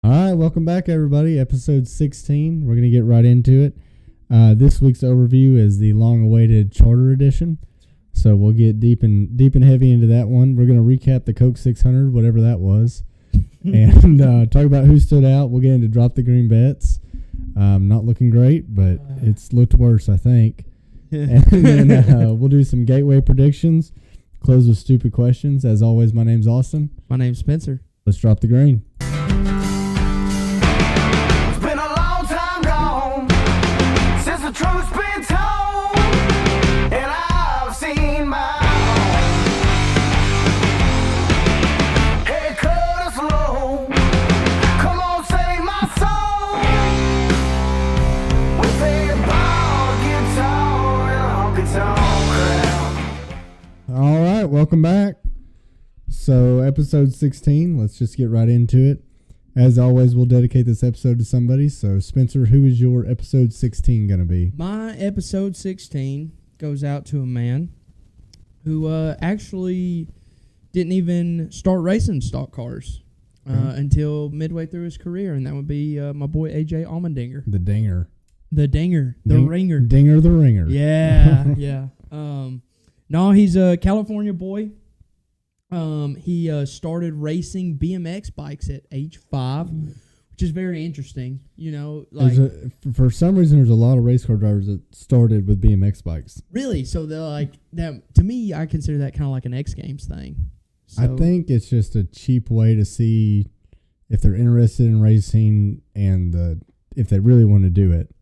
All right, welcome back, everybody. Episode 16. We're going to get right into it. This week's overview is the long-awaited Charter Edition. So we'll get deep and heavy into that one. We're going to recap the Coke 600, whatever that was, and talk about who stood out. We'll get into Drop the Green Bets. Not looking great, but it's looked worse, I think. And then we'll do some gateway predictions, close with stupid questions. As always, my name's Austin. My name's Spencer. Let's drop the green. Truth's been told, and I've seen my head cut us low. Come on, save my soul with a bar guitar and a honky-tonk crowd. All right, welcome back. So, episode 16. Let's just get right into it. As always, we'll dedicate this episode to somebody. So, Spencer, who is your episode 16 going to be? My episode 16 goes out to a man who actually didn't even start racing stock cars until midway through his career, and that would be my boy AJ Allmendinger. The Dinger. The Dinger. The Ringer. Dinger the Ringer. Yeah, yeah. No, he's a California boy. He started racing BMX bikes at age 5, which is very interesting. You know, like for some reason, there's a lot of race car drivers that started with BMX bikes. Really? So they're like that. To me, I consider that kind of like an X Games thing. So, I think it's just a cheap way to see if they're interested in racing and if they really want to do it.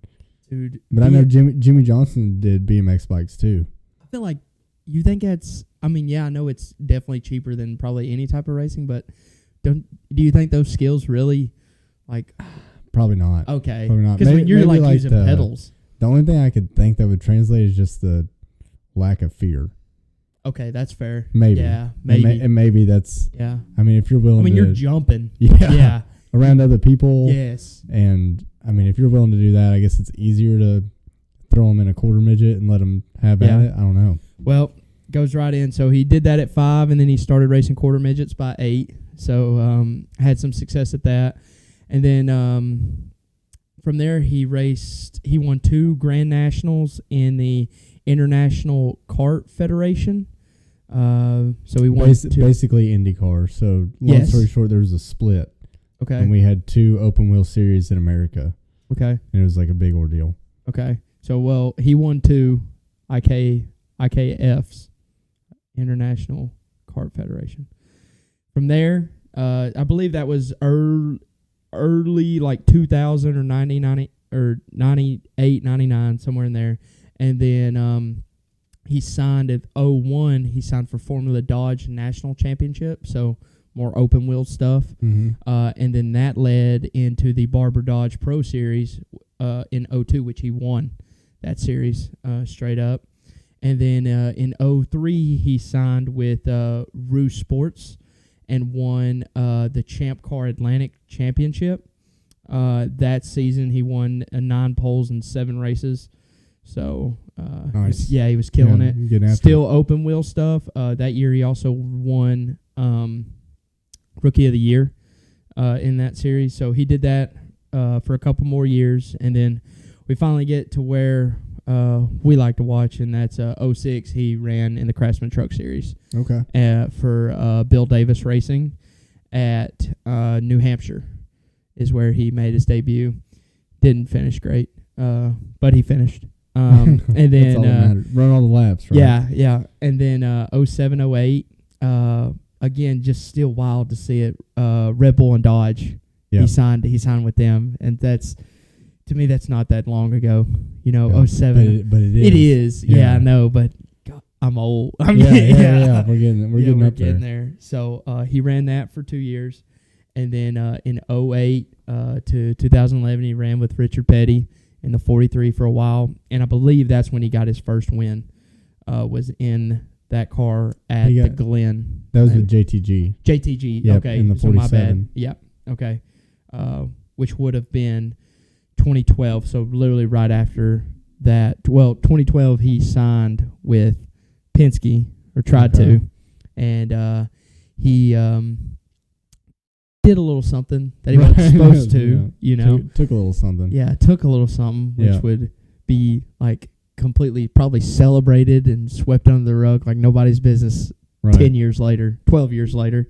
Dude, but I know Jimmy Johnson did BMX bikes too. I feel like you think that's. I mean, yeah, I know it's definitely cheaper than probably any type of racing, but do you think those skills really, like... Probably not. Okay. Probably not. Because when you're like using pedals. The only thing I could think that would translate is just the lack of fear. Okay, that's fair. Maybe. Yeah, maybe. And maybe that's... Yeah. I mean, if you're willing to... you're jumping. Yeah. Around other people. Yes. And, I mean, if you're willing to do that, I guess it's easier to throw them in a quarter midget and let them have at it. I don't know. Well... Goes right in. So he did that at 5, and then he started racing quarter midgets by 8. So had some success at that. And then from there he won 2 Grand Nationals in the International Kart Federation. So he won basically IndyCar. So long story short, there was a split. Okay. And we had 2 open wheel series in America. Okay. And it was like a big ordeal. Okay. So he won 2 IKFs. International Kart Federation. From there, I believe that was early like 2000 or 90 or 98, 99, somewhere in there. And then he signed at 01. He signed for Formula Dodge National Championship, so more open wheel stuff. Mm-hmm. And then that led into the Barber Dodge Pro Series in 02, which he won that series straight up. And then in 03, he signed with Rue Sports and won the Champ Car Atlantic Championship. That season, he won 9 poles and 7 races. So, nice. He was killing it. Still open wheel stuff. That year, he also won Rookie of the Year in that series. So, he did that for a couple more years. And then we finally get to where... we like to watch, and that's 06. He ran in the Craftsman Truck Series. Okay. For Bill Davis Racing at New Hampshire is where he made his debut. Didn't finish great, but he finished. And then that's all that matters. Run all the laps, right? Yeah. And then 07, 08, again, just still wild to see it. Red Bull and Dodge. Yep. He signed with them, and that's. To me, that's not that long ago. 07. But it is. It is. Yeah, I know, but God, I'm old. We're getting up there. So he ran that for 2 years. And then in 08 to 2011, he ran with Richard Petty in the 43 for a while. And I believe that's when he got his first win, was in that car at the Glen. That was with JTG. JTG, yep, okay. In the 47. So my bad. Yep, okay. Which would have been 2012, so literally right after that. Well, 2012 he signed with Penske, or tried to, and he did a little something that he wasn't supposed to, you know. Took a little something. Yeah, took a little something, which would be like completely probably celebrated and swept under the rug like nobody's business 10 years later, 12 years later.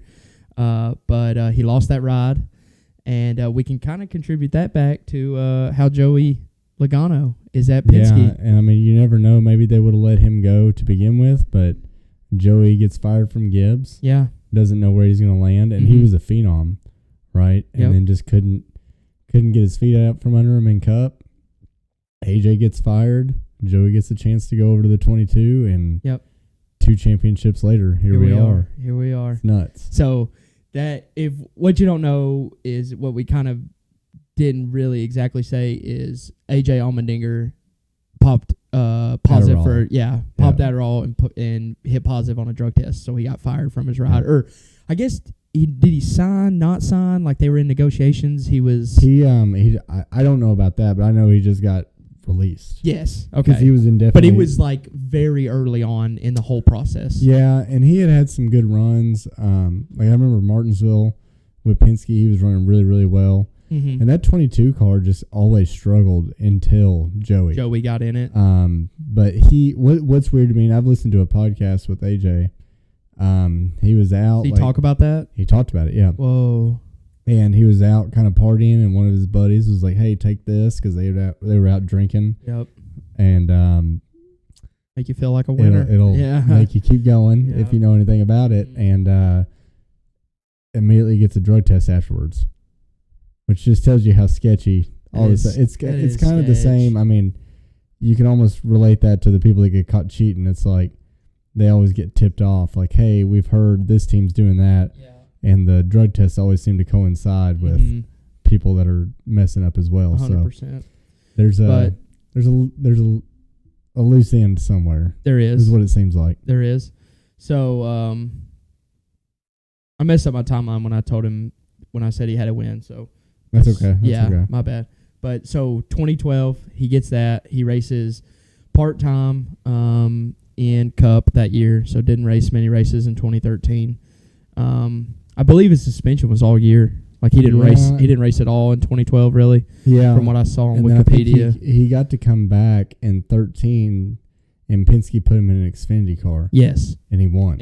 But he lost that ride, and we can kind of contribute that back to how Joey Logano is at Penske. Yeah, and I mean, you never know. Maybe they would have let him go to begin with, but Joey gets fired from Gibbs. Yeah. Doesn't know where he's going to land, and he was a phenom, right? And then just couldn't get his feet out from under him in Cup. AJ gets fired. Joey gets a chance to go over to the 22, and 2 championships later, here we are. Here we are. It's nuts. So that if what you don't know is what we kind of didn't really exactly say is AJ Allmendinger popped positive Adderall. popped Adderall and hit positive on a drug test, so he got fired from his ride. Or I guess did he sign, not sign? Like they were in negotiations. I don't know about that, but I know he just got released. Yes, okay. Because he was indefinitely. But he was like very early on in the whole process. Yeah, and he had some good runs. Like I remember Martinsville with Penske, he was running really, really well. Mm-hmm. And that 22 car just always struggled until Joey got in it. But what's weird to me, and I've listened to a podcast with AJ. He was out. Did he talk about that? He talked about it, yeah. Whoa. And he was out kind of partying, and one of his buddies was like, "Hey, take this," because they were out drinking. Yep. And make you feel like a winner. It'll make you keep going if you know anything about it. And immediately gets a drug test afterwards, which just tells you how sketchy all this. It's kind of the same. I mean, you can almost relate that to the people that get caught cheating. It's like they always get tipped off, like, "Hey, we've heard this team's doing that." Yeah. And the drug tests always seem to coincide with people that are messing up as well. 100%. So there's a loose end somewhere. There is. Is what it seems like. There is. So I messed up my timeline when I said he had a win. So that's okay. That's okay. My bad. But so 2012, he gets that. He races part-time in Cup that year, so didn't race many races in 2013. I believe his suspension was all year. Like he didn't race. He didn't race at all in 2012, really. Yeah. From what I saw on Wikipedia, he got to come back in 13, and Penske put him in an Xfinity car. Yes. And he won.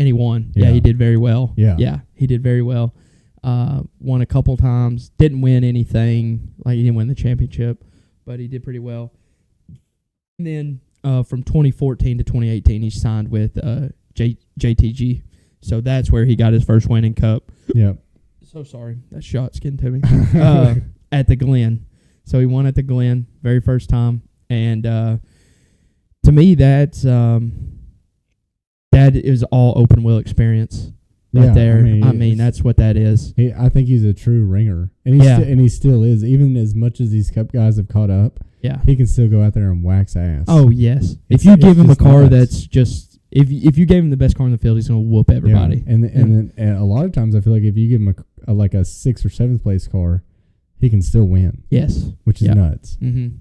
Yeah, he did very well. Yeah, he did very well. Won a couple times. Didn't win anything. Like he didn't win the championship, but he did pretty well. And then from 2014 to 2018, he signed with JTG. So that's where he got his first win in Cup. Yep. So sorry. That shot's getting to me. At the Glen. So he won at the Glen, very first time. And to me, that is all open wheel experience right there. I mean that's what that is. I think he's a true ringer. And he still is. Even as much as these Cup guys have caught up, he can still go out there and wax ass. Oh, yes. If you give him a car that's just... If you gave him the best car in the field, he's going to whoop everybody. Yeah. And a lot of times I feel like if you give him a 6th or 7th place car, he can still win. Yes. Which is nuts. Mm-hmm.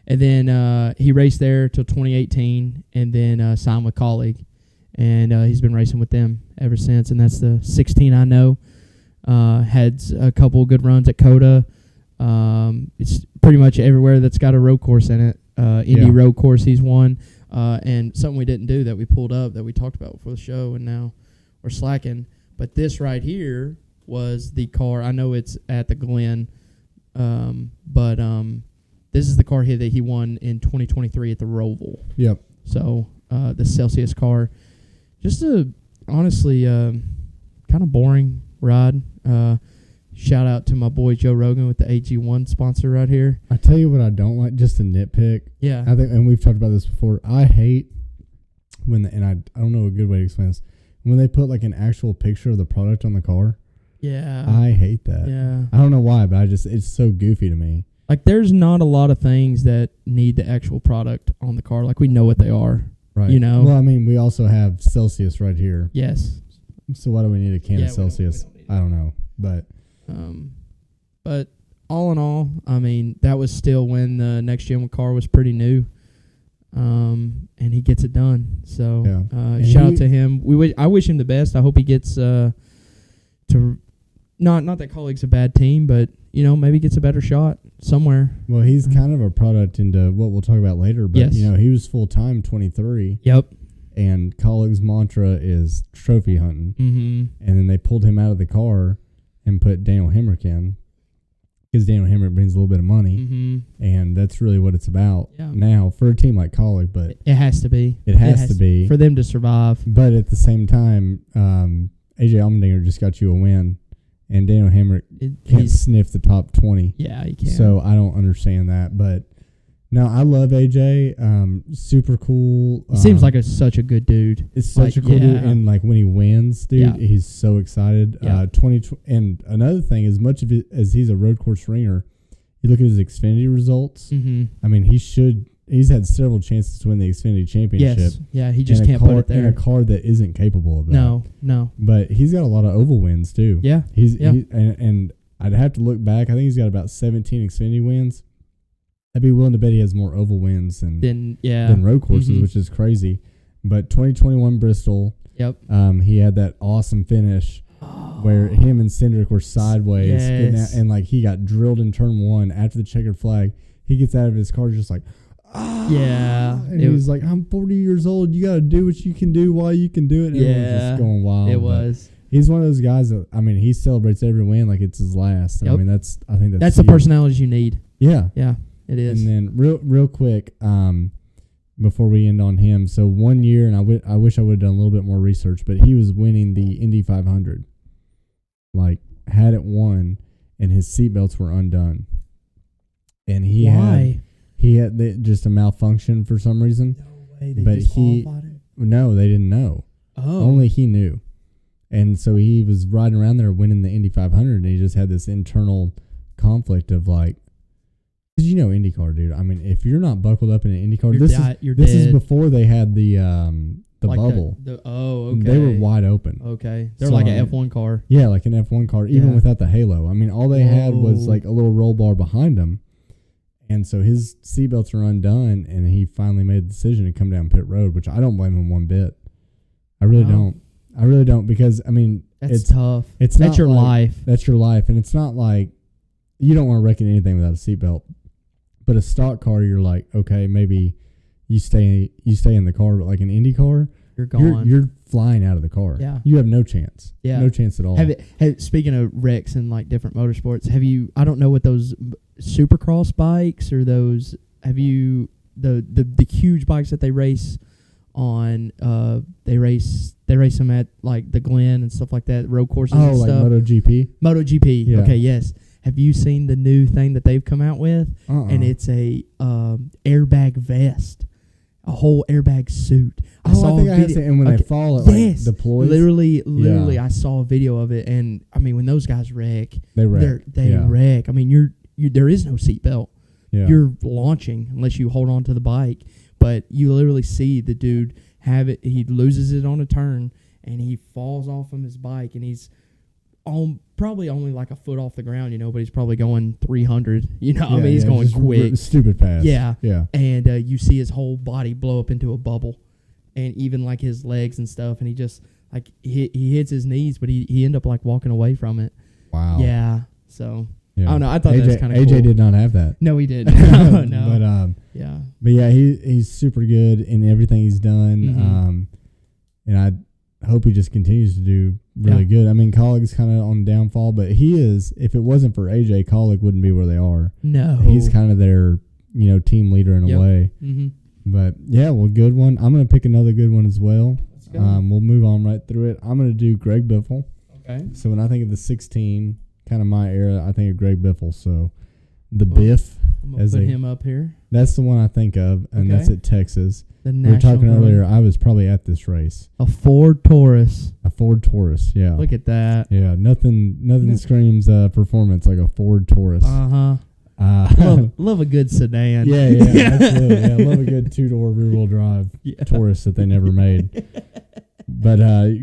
And then he raced there till 2018 and then signed with Colleague. And he's been racing with them ever since. And that's the 16 I know. Had a couple of good runs at COTA. It's pretty much everywhere that's got a road course in it. Indy road course he's won. And something we didn't do that we pulled up that we talked about before the show, and now we're slacking. But this right here was the car. I know it's at the Glen, but this is the car here that he won in 2023 at the Roval. Yep. So the Celsius car, just honestly kind of boring ride. Shout out to my boy Joe Rogan with the AG1 sponsor right here. I tell you what I don't like, just a nitpick. Yeah. I think, and we've talked about this before. I hate when I don't know a good way to explain this. When they put like an actual picture of the product on the car. Yeah. I hate that. Yeah. I don't know why, but it's so goofy to me. Like there's not a lot of things that need the actual product on the car. Like we know what they are. Right. You know? Well, I mean, we also have Celsius right here. Yes. So why do we need a can of Celsius? I don't know. But all in all, I mean, that was still when the next gen car was pretty new. And he gets it done. So shout out to him. I wish him the best. I hope he gets to not that Colleague's a bad team, but maybe gets a better shot somewhere. Well, he's kind of a product into what we'll talk about later. But Yes. he was full time 23. Yep. And Colleague's mantra is trophy hunting. Mm-hmm. And then they pulled him out of the car and put Daniel Hemrick in because Daniel Hemrick brings a little bit of money, Mm-hmm. and that's really what it's about Yeah. now for a team like Colleague. But It has to be. it has to be for them to survive. But at the same time, AJ Allmendinger just got you a win, and Daniel Hemrick can't sniff the top 20. Yeah, he can. So I don't understand that. But no, I love AJ. Super cool. He seems like such a good dude. It's such a cool dude, and like when he wins, dude, he's so excited. Yeah. 20 and another thing, as much of it as he's a road course ringer, you look at his Xfinity results. Mm-hmm. I mean, he's had several chances to win the Xfinity Championship. Yes. Yeah, he just can't put it there. In a car that isn't capable of that. No. But he's got a lot of oval wins too. Yeah. And I'd have to look back. I think he's got about 17 Xfinity wins. I'd be willing to bet he has more oval wins than road courses, which is crazy. But 2021 Bristol, yep. He had that awesome finish where him and Cindric were sideways, spitting out, and like he got drilled in turn 1 after the checkered flag. He gets out of his car just like, and he's like, I'm 40 years old. You got to do what you can do while you can do it. And everyone's just going wild. It was. He's one of those guys that, I mean, he celebrates every win like it's his last. Yep. I mean, I think that's the personalities you need. Yeah. Yeah, it is. And then real quick, before we end on him, so 1 year, and I wish I would have done a little bit more research, but he was winning the Indy 500. Like, had it won, and his seatbelts were undone. And he had just a malfunction for some reason. No way. They but disqualified it? No, they didn't know. Oh. Only he knew. And so he was riding around there winning the Indy 500, and he just had this internal conflict of like, because IndyCar, dude. I mean, if you're not buckled up in an IndyCar, this is before they had the like bubble. Okay. They were wide open. Okay. They're like an F1 car. Yeah, like an F1 car, even without the halo. I mean, all they had was like a little roll bar behind them. And so his seatbelts are undone, and he finally made the decision to come down pit road, which I don't blame him one bit. I really don't, because, I mean, it's tough. That's your life. That's your life, and it's not like you don't want to wreck anything without a seatbelt. But a stock car, you're like, okay, maybe you stay in the car, but like an Indy car, you're gone. You're flying out of the car. Yeah. You have no chance. Yeah. No chance at all. Speaking of wrecks and like different motorsports, I don't know what those Supercross bikes or those, the huge bikes that they race on, they race them at like the Glen and stuff like that, road courses and like stuff. MotoGP. Yeah. Okay, yes. Have you seen the new thing that they've come out with? And it's a airbag vest, a whole airbag suit. I think I have seen. And when they fall, it deploys. Literally, I saw a video of it, and I mean, when those guys wreck, they wreck. They wreck. I mean, there is no seatbelt. Yeah. You're launching unless you hold on to the bike, but you literally see the dude have it. He loses it on a turn, and he falls off from his bike, and he's probably only like a foot off the ground, but he's probably going 300. I mean, he's going quick, stupid fast. Yeah. And you see his whole body blow up into a bubble, and even like his legs and stuff, and he just like he hits his knees, but he ended up like walking away from it. Wow. Yeah. So yeah. I don't know. I thought that was kind of cool. AJ did not have that. No, he didn't. No. But yeah, he's super good in everything he's done. Mm-hmm. And I hope he just continues to do really good. I mean, Colleague's kind of on the downfall, but he is. If it wasn't for AJ, Colleague wouldn't be where they are. No, he's kind of their team leader in a way. Mm-hmm. But yeah, well, good one. I'm gonna pick another good one as well. Let's go. We'll move on right through it. I'm gonna do Greg Biffle. Okay. So when I think of the 16, kind of my era, I think of Greg Biffle. So the Biff, I'm gonna put him up here. That's the one I think of, and that's at Texas. The we were talking earlier. I was probably at this race. A Ford Taurus. Yeah. Look at that. Yeah, nothing screams performance like a Ford Taurus. Love a good sedan. Yeah, absolutely. Yeah, love a good 2-door rear-wheel drive Taurus that they never made. But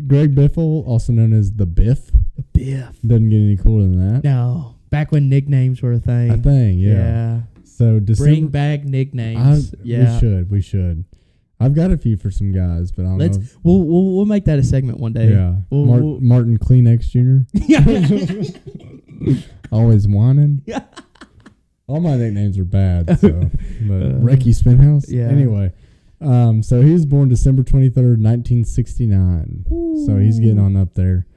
Greg Biffle, also known as the Biff. The Biff. Doesn't get any cooler than that. No. Back when nicknames were a thing. A thing, yeah. So bring back nicknames. We should. I've got a few for some guys, but I don't know. We'll make that a segment one day. Yeah. We'll Martin Kleenex Jr. Always whining. Yeah. All my nicknames are bad, so but Recky Spinhouse. Yeah. Anyway, so he was born December 23rd, 1969. Ooh. So he's getting on up there.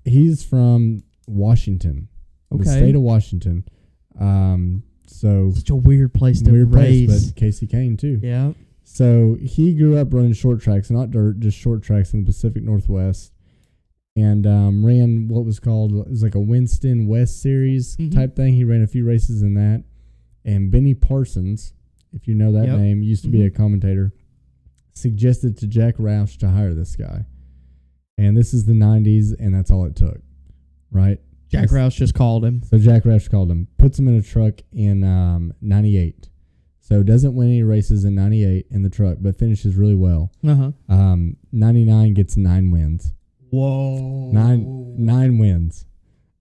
He's from Washington, the state of Washington. So such a weird place to weird race. place, but Casey Kane too. Yeah. So he grew up running short tracks, not dirt, just short tracks in the Pacific Northwest, and ran what was called, it was like a Winston West Series type thing. He ran a few races in that. And Benny Parsons, if you know that name, used to be a commentator, suggested to Jack Roush to hire this guy. And this is the 90s, and that's all it took, right? Jack Roush just called him. So Jack Roush called him, puts him in a truck in 98. So doesn't win any races in 98 in the truck, but finishes really well. 99 gets 9 wins. Whoa. Nine wins.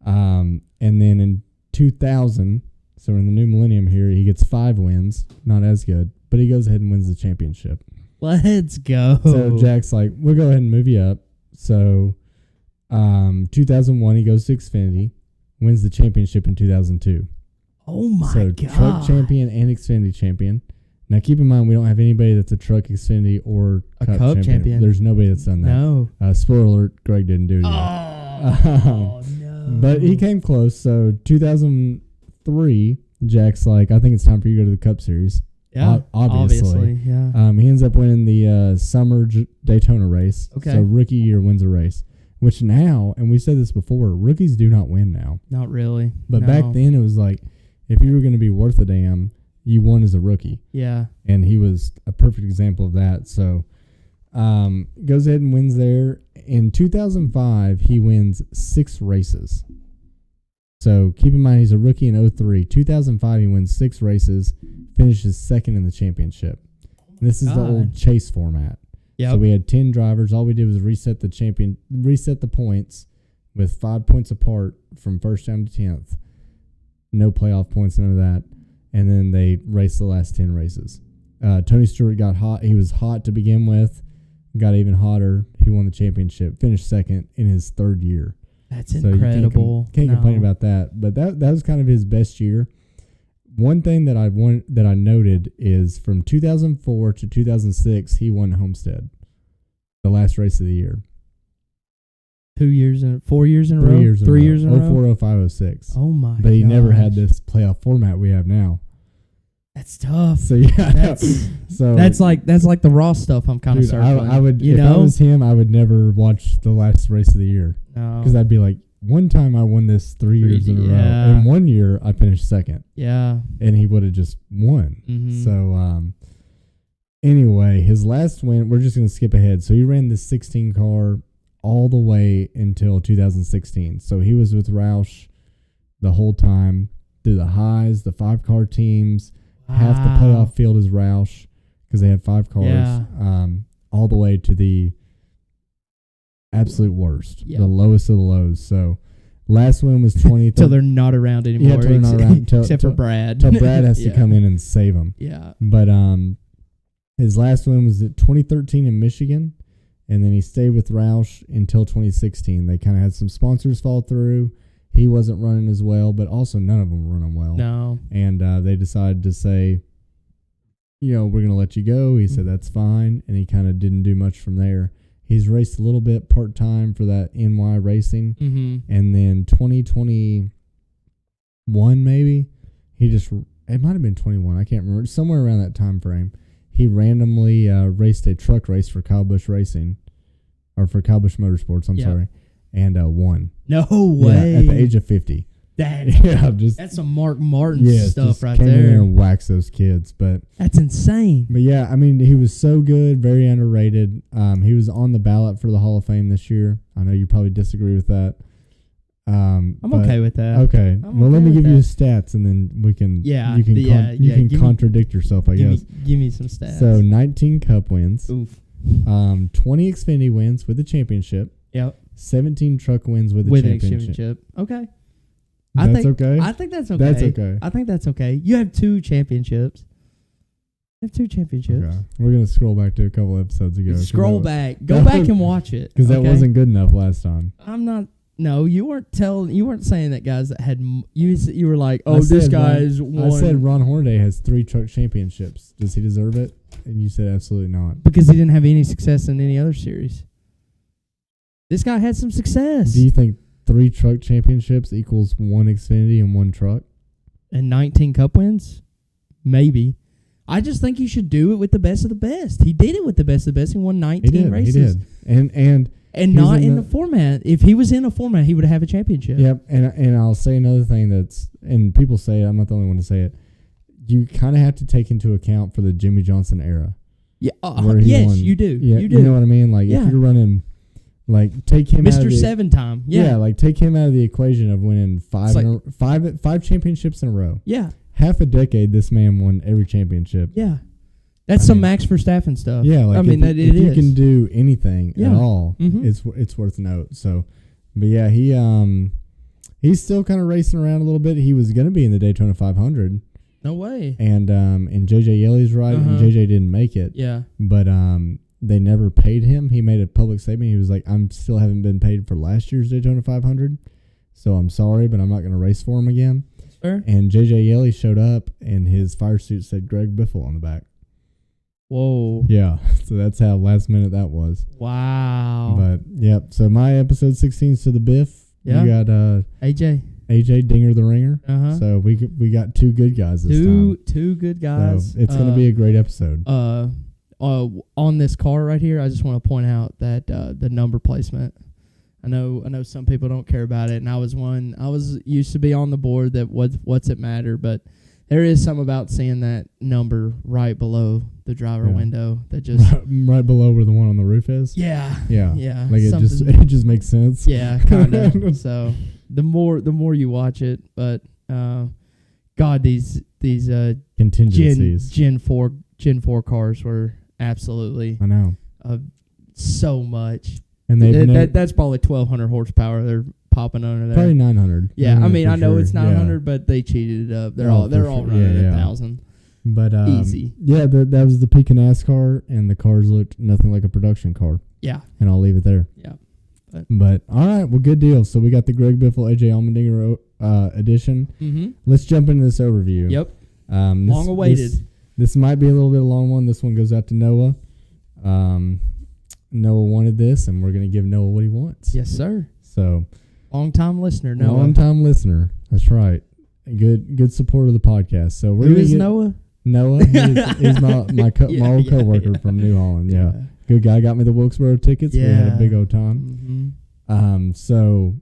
And then in 2000, so in the new millennium here, he gets 5 wins. Not as good, but he goes ahead and wins the championship. Let's go. So Jack's like, we'll go ahead and move you up. So 2001, he goes to Xfinity, wins the championship in 2002. Oh my God. So truck champion and Xfinity champion. Now keep in mind, we don't have anybody that's a truck, Xfinity, or a Cup champion. There's nobody that's done that. No. Spoiler alert, Greg didn't do it yet. Oh, no. But he came close. So 2003, Jack's like, I think it's time for you to go to the Cup Series. Yeah, obviously. Yeah. He ends up winning the summer Daytona race. Okay. So rookie year wins a race, which now, and we said this before, rookies do not win now. Not really. But back then it was like, if you were going to be worth a damn, you won as a rookie. Yeah. And he was a perfect example of that. So goes ahead and wins there. In 2005, he wins 6 races. So keep in mind, he's a rookie in 03. 2005, he wins 6 races, finishes second in the championship. This is the old chase format. Yep. So we had 10 drivers. All we did was reset the points with 5 points apart from first down to 10th. No playoff points, none of that. And then they raced the last 10 races. Tony Stewart got hot. He was hot to begin with. Got even hotter. He won the championship. Finished second in his 3rd year. That's incredible. Can't complain about that. But that was kind of his best year. One thing that I noted is from 2004 to 2006, he won Homestead, the last race of the year. 4 years in a row? 3 years in a row. 3 years in a row? 04, 05, 06. Oh, my God. But he never had this playoff format we have now. That's tough. So, yeah. That's like the raw stuff I'm kind of circling. I would, if I was him, I would never watch the last race of the year. No. Because I'd be like, one time I won this 3 years in a row. And 1 year I finished second. Yeah. And he would have just won. Mm-hmm. So, anyway, his last win, we're just going to skip ahead. So he ran the 16 car all the way until 2016. So he was with Roush the whole time through the highs, the 5-car teams. Wow. Half the playoff field is Roush because they had 5 cars. Yeah. All the way to the absolute worst, the lowest of the lows. So last win was 20. Till they're not around anymore. Yeah, not around, except for Brad. Till Brad has to come in and save them. Yeah. But his last win was at 2013 in Michigan, and then he stayed with Roush until 2016. They kind of had some sponsors fall through. He wasn't running as well, but also none of them were running well. No. And they decided to say, we're going to let you go. He said, that's fine. And he kind of didn't do much from there. He's raced a little bit part-time for that NY Racing. Mm-hmm. And then 2021, maybe, it might have been 21. I can't remember. Somewhere around that time frame, he randomly raced a truck race for Kyle Busch Racing, or for Kyle Busch Motorsports, I'm sorry, and won. No way. Yeah, at the age of 50. That's some Mark Martin stuff right came there. in there and waxed those kids, but that's insane. But yeah, I mean, he was so good, very underrated. He was on the ballot for the Hall of Fame this year. I know you probably disagree with that. I'm okay with that. Okay, well, let me give you his stats, and then we can. Yeah, you can contradict yourself, I guess. Give me some stats. So 19 Cup wins. Oof. 20 Xfinity wins with the championship. Yep. 17 truck wins with the championship. Okay. I think that's okay. I think that's okay. That's okay. I think that's okay. You have 2 championships. They have 2 championships. Okay. We're gonna scroll back to a couple episodes ago. Scroll back. Go back and watch it. Because that okay? wasn't good enough last time. I'm not. No, you weren't saying that guys that had. You were like, oh, I this said guy's Ron, won. I said Ron Hornaday has 3 truck championships. Does he deserve it? And you said absolutely not. Because he didn't have any success in any other series. This guy had some success. Do you think 3 truck championships equals 1 Xfinity and 1 truck? And 19 Cup wins? Maybe. I just think you should do it with the best of the best. He did it with the best of the best. He won 19 races. He did. And not in the format. If he was in a format, he would have a championship. Yep. And I'll say another thing and people say it, I'm not the only one to say it. You kind of have to take into account for the Jimmy Johnson era. Yeah. Yes, won. You do. Yeah, you do. You know what I mean? Like, if you're running, like, take him out of Mr. the... 7-time. Yeah. Like, take him out of the equation of winning five championships in a row. Yeah. Half a decade, this man won every championship. Yeah. That's some Max Verstappen stuff. Yeah, like if you is. can do anything at all, Mm-hmm. it's worth a note. So, but yeah, he's still kind of racing around a little bit. He was going to be in the Daytona 500. No way. And JJ Yeley's right, and JJ didn't make it. Yeah. But they never paid him. He made a public statement. He was like, "I'm still haven't been paid for last year's Daytona 500, so I'm sorry, but I'm not going to race for him again." That's fair. And JJ Yeley showed up, and his fire suit said Greg Biffle on the back. Whoa. Yeah, so that's how last minute that was. Wow. But, yep, so my episode 16's to the Biff. Yeah. You got AJ Dinger the Ringer. Uh-huh. So we got 2 good guys this time. Two good guys. So it's going to be a great episode. On this car right here, I just want to point out that the number placement. I know some people don't care about it, and I was used to be on the board that what's it matter, but there is something about seeing that number right below the driver window that just right below where the one on the roof is. Yeah. Like it just makes sense. Yeah, kind of. So the more you watch it, but God, these contingencies Gen 4 cars were absolutely I know so much. And that's probably 1,200 horsepower they're popping under there. Probably 900. Yeah, 900 I mean, I know sure. it's 900, but they cheated it up. They're all running at 1,000. But easy. Yeah, that was the peak of NASCAR, and the cars looked nothing like a production car. Yeah, and I'll leave it there. Yeah, but all right, well, good deal. So we got the Greg Biffle, AJ Allmendinger edition. Mm-hmm. Let's jump into this overview. Yep. Long awaited. This might be a little bit of a long one. This one goes out to Noah. Noah wanted this, and we're going to give Noah what he wants. Yes, sir. So, long-time listener, Noah. Long-time listener. That's right. Good supporter of the podcast. So we're Who is Noah? Noah. He's my old coworker from New Holland. Yeah. Good guy. Got me the Wilkesboro tickets. Yeah. We had a big old time. Mm-hmm. So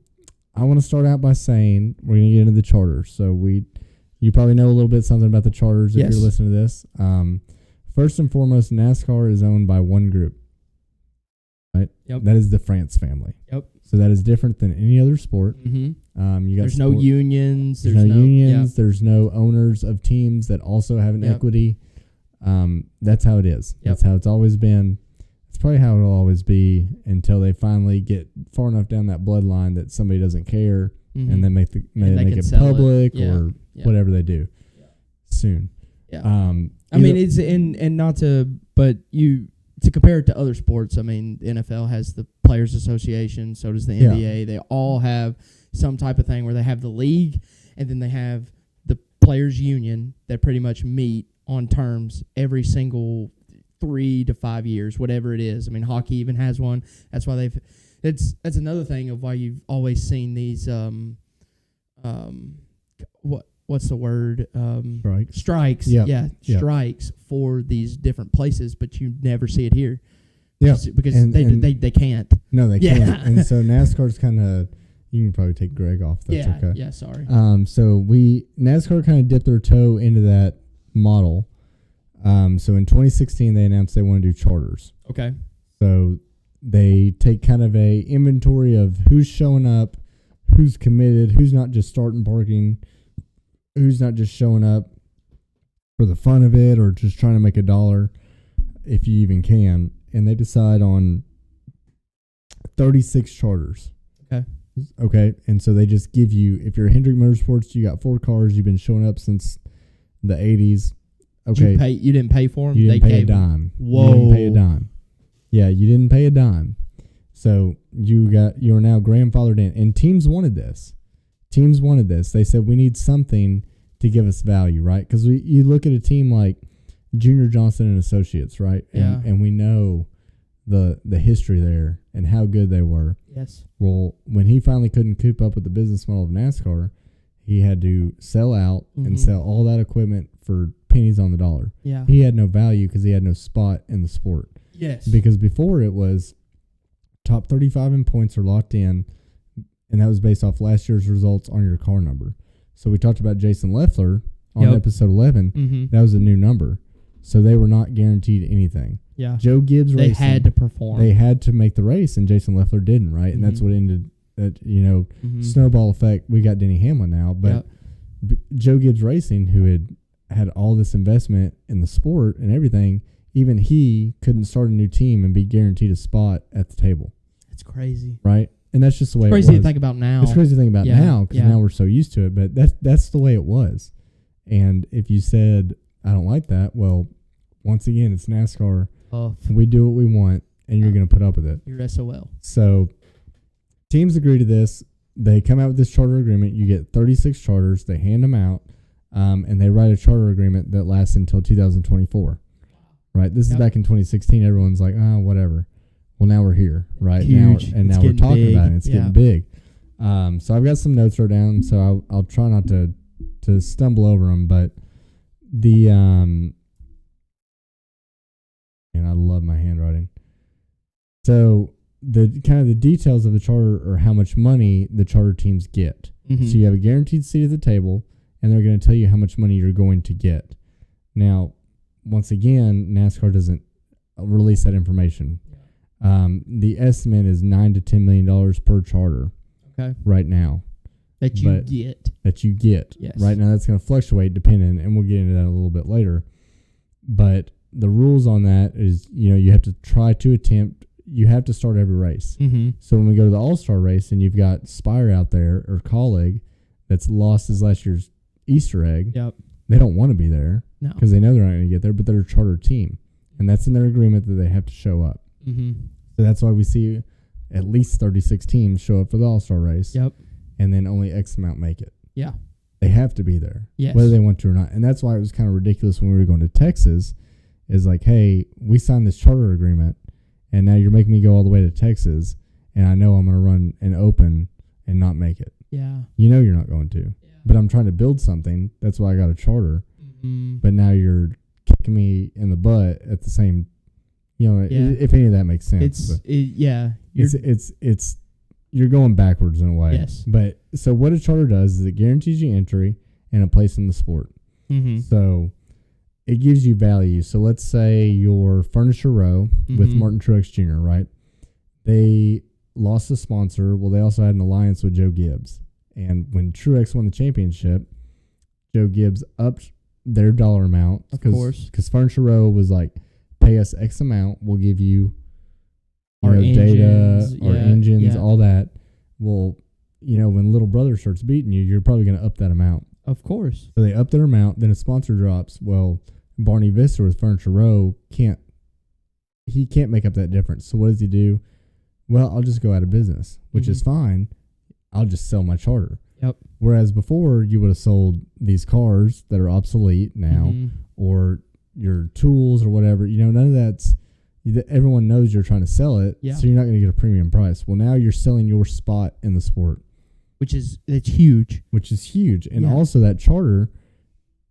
I want to start out by saying we're going to get into the charters. So you probably know a little bit something about the charters if you're listening to this. First and foremost, NASCAR is owned by one group. Right? Yep. That is the France family. Yep. So that is different than any other sport. Mm-hmm. There's no unions. There's no unions. There's no owners of teams that also have an equity. That's how it is. Yep. That's how it's always been. It's probably how it'll always be until they finally get far enough down that bloodline that somebody doesn't care, and then make it public or whatever they do soon. Yeah. I mean, it's and not to, but to compare it to other sports, I mean, the NFL has the Players Association, so does the NBA. They all have some type of thing where they have the league, and then they have the Players Union that pretty much meet on terms every single 3 to 5 years, whatever it is. I mean, hockey even has one. That's why that's another thing of why you've always seen these what's the word? Strikes. Yeah. Strikes for these different places, but you never see it here. Yeah, because they can't. No, they can't. And so NASCAR's kind of, you can probably take Greg off. That's okay. Yeah, sorry. So NASCAR kind of dipped their toe into that model. So in 2016, they announced they want to do charters. Okay. So they take kind of a inventory of who's showing up, who's committed, who's not just starting parking, who's not just showing up for the fun of it or just trying to make $1, if you even can. And they decide on 36 charters. Okay. And so they just give you, if you're Hendrick Motorsports, you got 4 cars, you've been showing up since the 80s. okay, You didn't pay for them. you didn't They pay a gave 'em- dime. Whoa. You didn't pay a dime. Yeah, you didn't pay a dime. So you are now grandfathered in, and teams wanted this. They said we need something to give us value, right? Because you look at a team like Junior Johnson and Associates, right? And we know the history there and how good they were. Yes. Well, when he finally couldn't keep up with the business model of NASCAR, he had to sell out and sell all that equipment for pennies on the dollar. Yeah. He had no value because he had no spot in the sport. Yes. Because before it was top 35 in points are locked in, and that was based off last year's results on your car number. So we talked about Jason Leffler on episode 11. That was a new number. So they were not guaranteed anything. Yeah. Joe Gibbs racing. They had to perform. They had to make the race, and Jason Leffler didn't, right? And that's what ended that, snowball effect. We got Denny Hamlin now, but Joe Gibbs Racing, who had all this investment in the sport and everything, even he couldn't start a new team and be guaranteed a spot at the table. It's crazy. Right? And that's just the way It's it was. crazy to think about now. It's crazy to think about now because now we're so used to it, but that's the way it was. And if you said, I don't like that, well, once again, it's NASCAR. We do what we want, and you're going to put up with it. You're SOL. So teams agree to this. They come out with this charter agreement. You get 36 charters. They hand them out, and they write a charter agreement that lasts until 2024. Right? This is back in 2016. Everyone's like, oh, whatever. Well, now we're here, right? Huge. Now we're talking about it. It's getting big. So I've got some notes wrote down, so I'll try not to stumble over them, but the and I love my handwriting. So the kind of the details of the charter are how much money the charter teams get. So you have a guaranteed seat at the table, and they're going to tell you how much money you're going to get. Now, once again, NASCAR doesn't release that information. The estimate is $9 to $10 million per charter. Okay. Right now. That you get. Yes. Right now, that's going to fluctuate depending, and we'll get into that a little bit later. But the rules on that is, you have to you have to start every race. So when we go to the All-Star race and you've got Spire out there or Colleague that's lost his last year's Easter egg, they don't want to be there because they know they're not going to get there, but they're a charter team. And that's in their agreement that they have to show up. So that's why we see at least 36 teams show up for the All-Star race. And then only X amount make it. They have to be there, whether they want to or not. And that's why it was kind of ridiculous when we were going to Texas, is like, hey, we signed this charter agreement, and now you're making me go all the way to Texas, and I know I'm going to run an open and not make it. You know you're not going to. But I'm trying to build something. That's why I got a charter. But now you're kicking me in the butt at the same, if any of that makes sense. It's you're going backwards in a way. Yes. But so what a charter does is it guarantees you entry and a place in the sport. So it gives you value. So let's say you're Furniture Row with Martin Truex Jr., right? They lost a sponsor. Well, they also had an alliance with Joe Gibbs. And when Truex won the championship, Joe Gibbs upped their dollar amount. Of course. Because Furniture Row was like, pay us X amount, we'll give you our engines, data, our engines, all that. Well, when little brother starts beating you, you're probably going to up that amount. Of course. So they up their amount, then a sponsor drops. Well, Barney Visser with Furniture Row can't make up that difference. So what does he do? Well, I'll just go out of business, which is fine. I'll just sell my charter. Whereas before, you would have sold these cars that are obsolete now, or your tools or whatever. None of that's. Everyone knows you're trying to sell it, so you're not going to get a premium price. Well, now you're selling your spot in the sport, it's huge. Which is huge, and also that charter,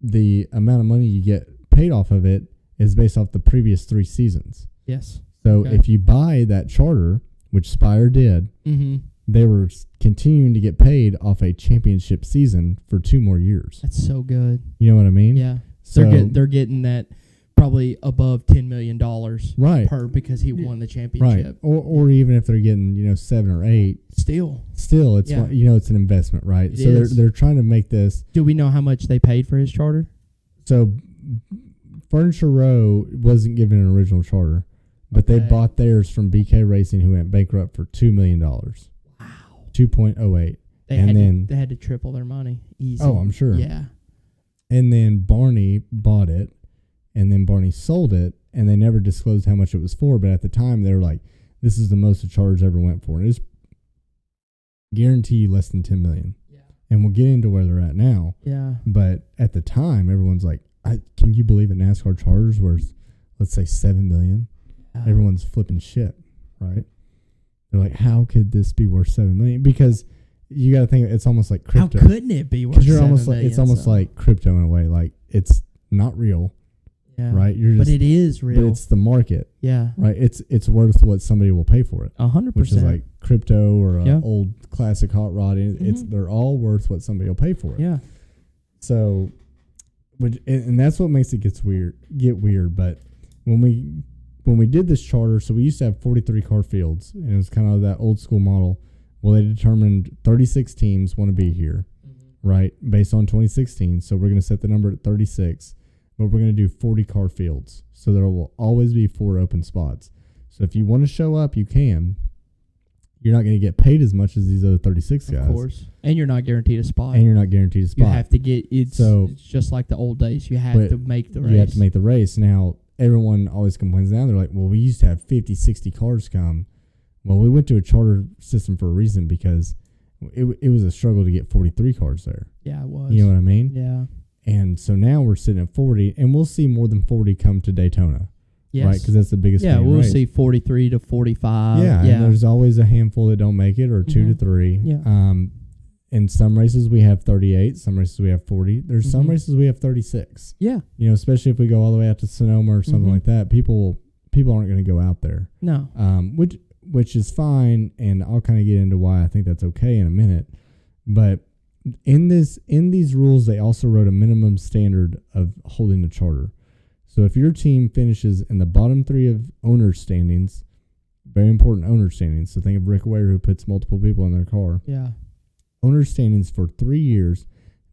the amount of money you get paid off of it is based off the previous 3 seasons. Yes. So if you buy that charter, which Spire did, they were continuing to get paid off a championship season for 2 more years. That's so good. You know what I mean? Yeah. So they're getting that. Probably above $10 million per because he won the championship. Right. Or even if they're getting, 7 or 8. Still it's it's an investment, right? They're trying to make this. Do we know how much they paid for his charter? So Furniture Row wasn't given an original charter, but they bought theirs from BK Racing, who went bankrupt for $2 million. Wow. 2.08. They had to triple their money. Easy. Oh, I'm sure. Yeah. And then Barney bought it. and then Barney sold it, and they never disclosed how much it was for. But at the time, they were like, "This is the most a charter's ever went for." And it was guarantee you less than $10 million. Yeah. And we'll get into where they're at now. Yeah. But at the time, everyone's like, "Can you believe a NASCAR charter's worth, let's say, $7 million?" Yeah. Everyone's flipping shit, right? They're like, "How could this be worth $7 million?" Because you got to think it's almost like crypto. How couldn't it be worth? Because it's $7 almost million, like crypto in a way. Like it's not real, yeah. right? But it is real. But it's the market, yeah. right? It's worth what somebody will pay for it. 100%. Which is like crypto or Yeah. old classic hot rod. They're all worth what somebody will pay for it. Yeah. So, and that's what makes it get weird. But when we did this charter, so we used to have 43 car fields, and it was kind of that old school model. Well, they determined 36 teams want to be here, right, based on 2016. So we're going to set the number at 36, but we're going to do 40 car fields. So there will always be 4 open spots. So if you want to show up, you can. You're not going to get paid as much as these other 36 guys. Of course. And you're not guaranteed a spot. And you're not guaranteed a spot. You have to get it's just like the old days. You have to make the race. You have to make the race. Now, everyone always complains now. They're like, well, we used to have 50, 60 cars come. Well, we went to a charter system for a reason because it was a struggle to get 43 cars there. Yeah, it was. You know what I mean? Yeah. And so now we're sitting at 40, and we'll see more than 40 come to Daytona. Yes. Right? Because that's the biggest we'll race. see 43 to 45. Yeah, and there's always a handful that don't make it, or 2 to 3. Yeah. In some races we have 38, some races we have 40. There's some races we have 36. Yeah. You know, especially if we go all the way out to Sonoma or something like that, people aren't going to go out there. No. Which is fine, and I'll kind of get into why I think that's okay in a minute. But in these rules, they also wrote a minimum standard of holding the charter. So if your team finishes in the bottom 3 of owner standings, very important owner standings. So think of Rick Ware, who puts multiple people in their car. Yeah. Owner standings for 3 years,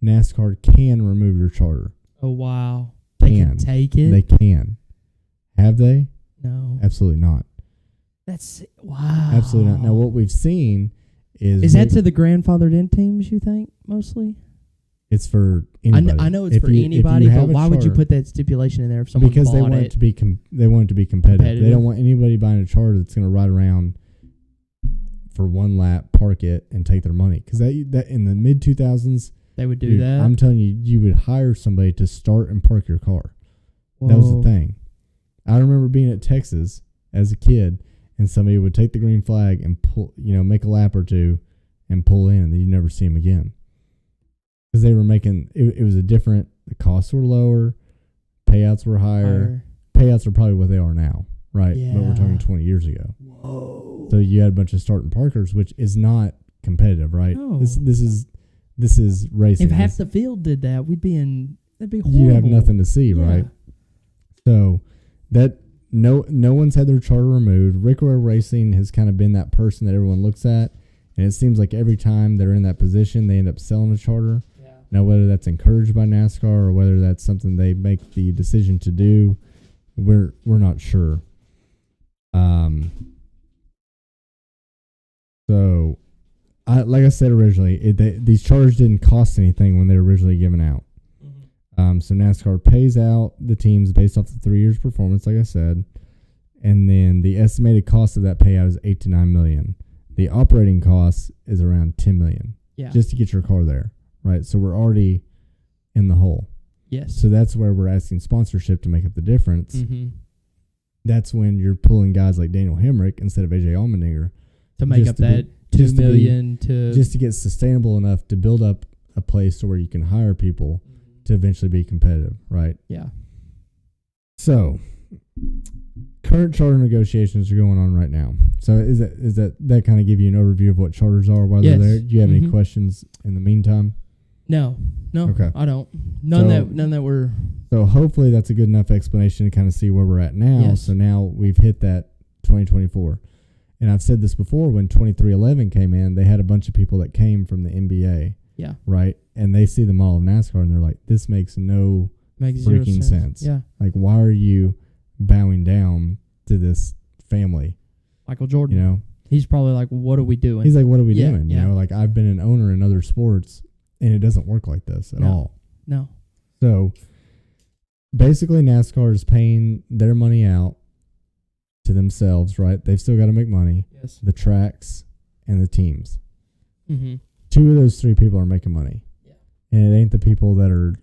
NASCAR can remove your charter. Oh, wow. They can take it? They can. Have they? No. Absolutely not. That's, wow. Absolutely not. Now, what we've seen is... Is that to the grandfathered in teams, you think, mostly? It's for anybody. I know it's for anybody, but why would you put that stipulation in there if someone because bought they want it to be they want it to be competitive. They don't want anybody buying a charter that's going to ride around for one lap, park it, and take their money. Because that in the mid 2000s, they would do that. I'm telling you, you would hire somebody to start and park your car. Whoa. That was the thing. I remember being at Texas as a kid, and somebody would take the green flag and pull, make a lap or two, and pull in, and then you never see them again. Because they were making it was a different. The costs were lower, payouts were higher. Payouts are probably what they are now, right? Yeah. But we're talking 20 years ago. Whoa! So you had a bunch of starting parkers, which is not competitive, right? No. This is racing. If half the field did that, that'd be horrible. You have nothing to see, right? So that no one's had their charter removed. Rick Ware Racing has kind of been that person that everyone looks at, and it seems like every time they're in that position, they end up selling a charter. Yeah. Now, whether that's encouraged by NASCAR or whether that's something they make the decision to do, we're not sure. So, like I said originally, these charters didn't cost anything when they were originally given out. So NASCAR pays out the teams based off the 3 years' performance, like I said, and then the estimated cost of that payout is $8 to $9 million. The operating cost is around $10 million, just to get your car there, right? So we're already in the hole. Yes. So that's where we're asking sponsorship to make up the difference. Mm-hmm. That's when you're pulling guys like Daniel Hemrick instead of AJ Allmendinger to make up that $2 million just to get sustainable enough to build up a place to where you can hire people to eventually be competitive, right? Yeah. So, current charter negotiations are going on right now. So, is that kind of give you an overview of what charters are while they're there? Do you have any questions in the meantime? No. Okay. I don't. None that were. So hopefully that's a good enough explanation to kind of see where we're at now. Yes. So now we've hit that 2024. And I've said this before, when 2311 came in, they had a bunch of people that came from the NBA. Yeah. Right? And they see the model of NASCAR and they're like, this makes no freaking sense. Yeah. Like, why are you bowing down to this family? Michael Jordan. He's probably like, what are we doing? He's like, what are we doing? Yeah. Like, I've been an owner in other sports and it doesn't work like this at all. No. So basically NASCAR is paying their money out to themselves, right? They've still got to make money. Yes. The tracks and the teams. Mm-hmm. 2 of those 3 people are making money. Yeah. And it ain't the people that are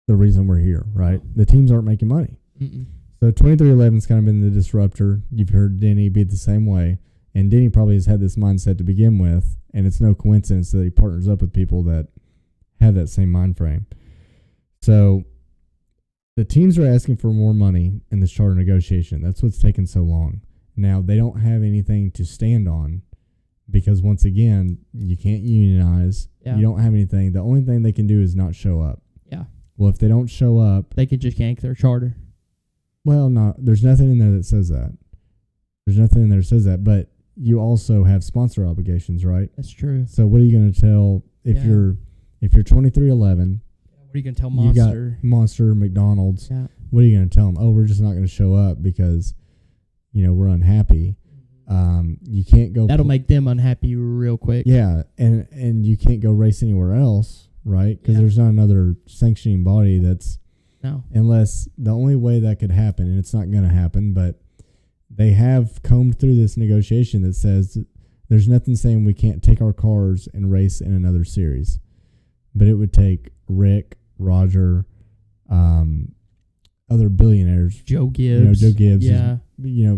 the reason we're here, right? The teams aren't making money. Mm-mm. So 2311's kind of been the disruptor. You've heard Denny be the same way. And Denny probably has had this mindset to begin with, and it's no coincidence that he partners up with people that have that same mind frame. So the teams are asking for more money in this charter negotiation. That's what's taken so long. Now, they don't have anything to stand on because, once again, you can't unionize. Yeah. You don't have anything. The only thing they can do is not show up. Yeah. Well, if they don't show up, They could just yank their charter. well, no, there's nothing in there that says that. There's nothing in there that says that, but you also have sponsor obligations, right? That's true. So what are you going to tell if Yeah. you're 2311, What are you going to tell you got Monster? Monster, McDonald's, Yeah. what are you going to tell them? Oh, we're just not going to show up because, we're unhappy. You can't go. That'll make them unhappy real quick. Yeah, and you can't go race anywhere else, right? Because Yeah. there's not another sanctioning body that's, No. unless the only way that could happen, and it's not going to happen, but they have combed through this negotiation that says there's nothing saying we can't take our cars and race in another series. But it would take Rick, Roger, other billionaires. Joe Gibbs. Joe Gibbs, Yeah.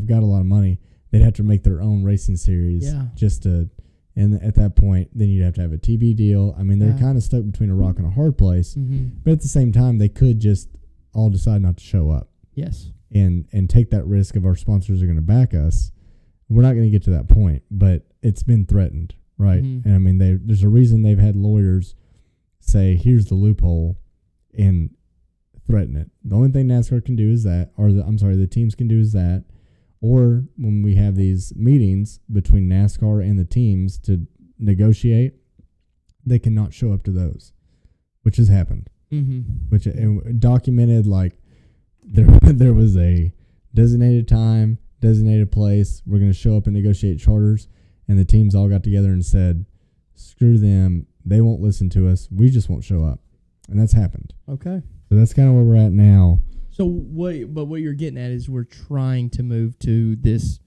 got a lot of money. They'd have to make their own racing series Yeah. just to, and at that point, then you'd have to have a TV deal. I mean, they're Yeah. kind of stuck between a rock and a hard place. Mm-hmm. But at the same time, they could just all decide not to show up Yes. and take that risk of our sponsors are going to back us. We're not going to get to that point, but it's been threatened, right? Mhm. And I mean, there's a reason they've had lawyers say, here's the loophole, and threaten it. The only thing NASCAR can do is that, or the teams can do is that, or when we have these meetings between NASCAR and the teams to negotiate, they cannot show up to those, which has happened. Mm-hmm. Which documented, like there was a designated time, designated place. We're going to show up and negotiate charters, and the teams all got together and said, "Screw them! They won't listen to us. We just won't show up," and that's happened. Okay. So that's kind of where we're at now. So what you're getting at is we're trying to move to this.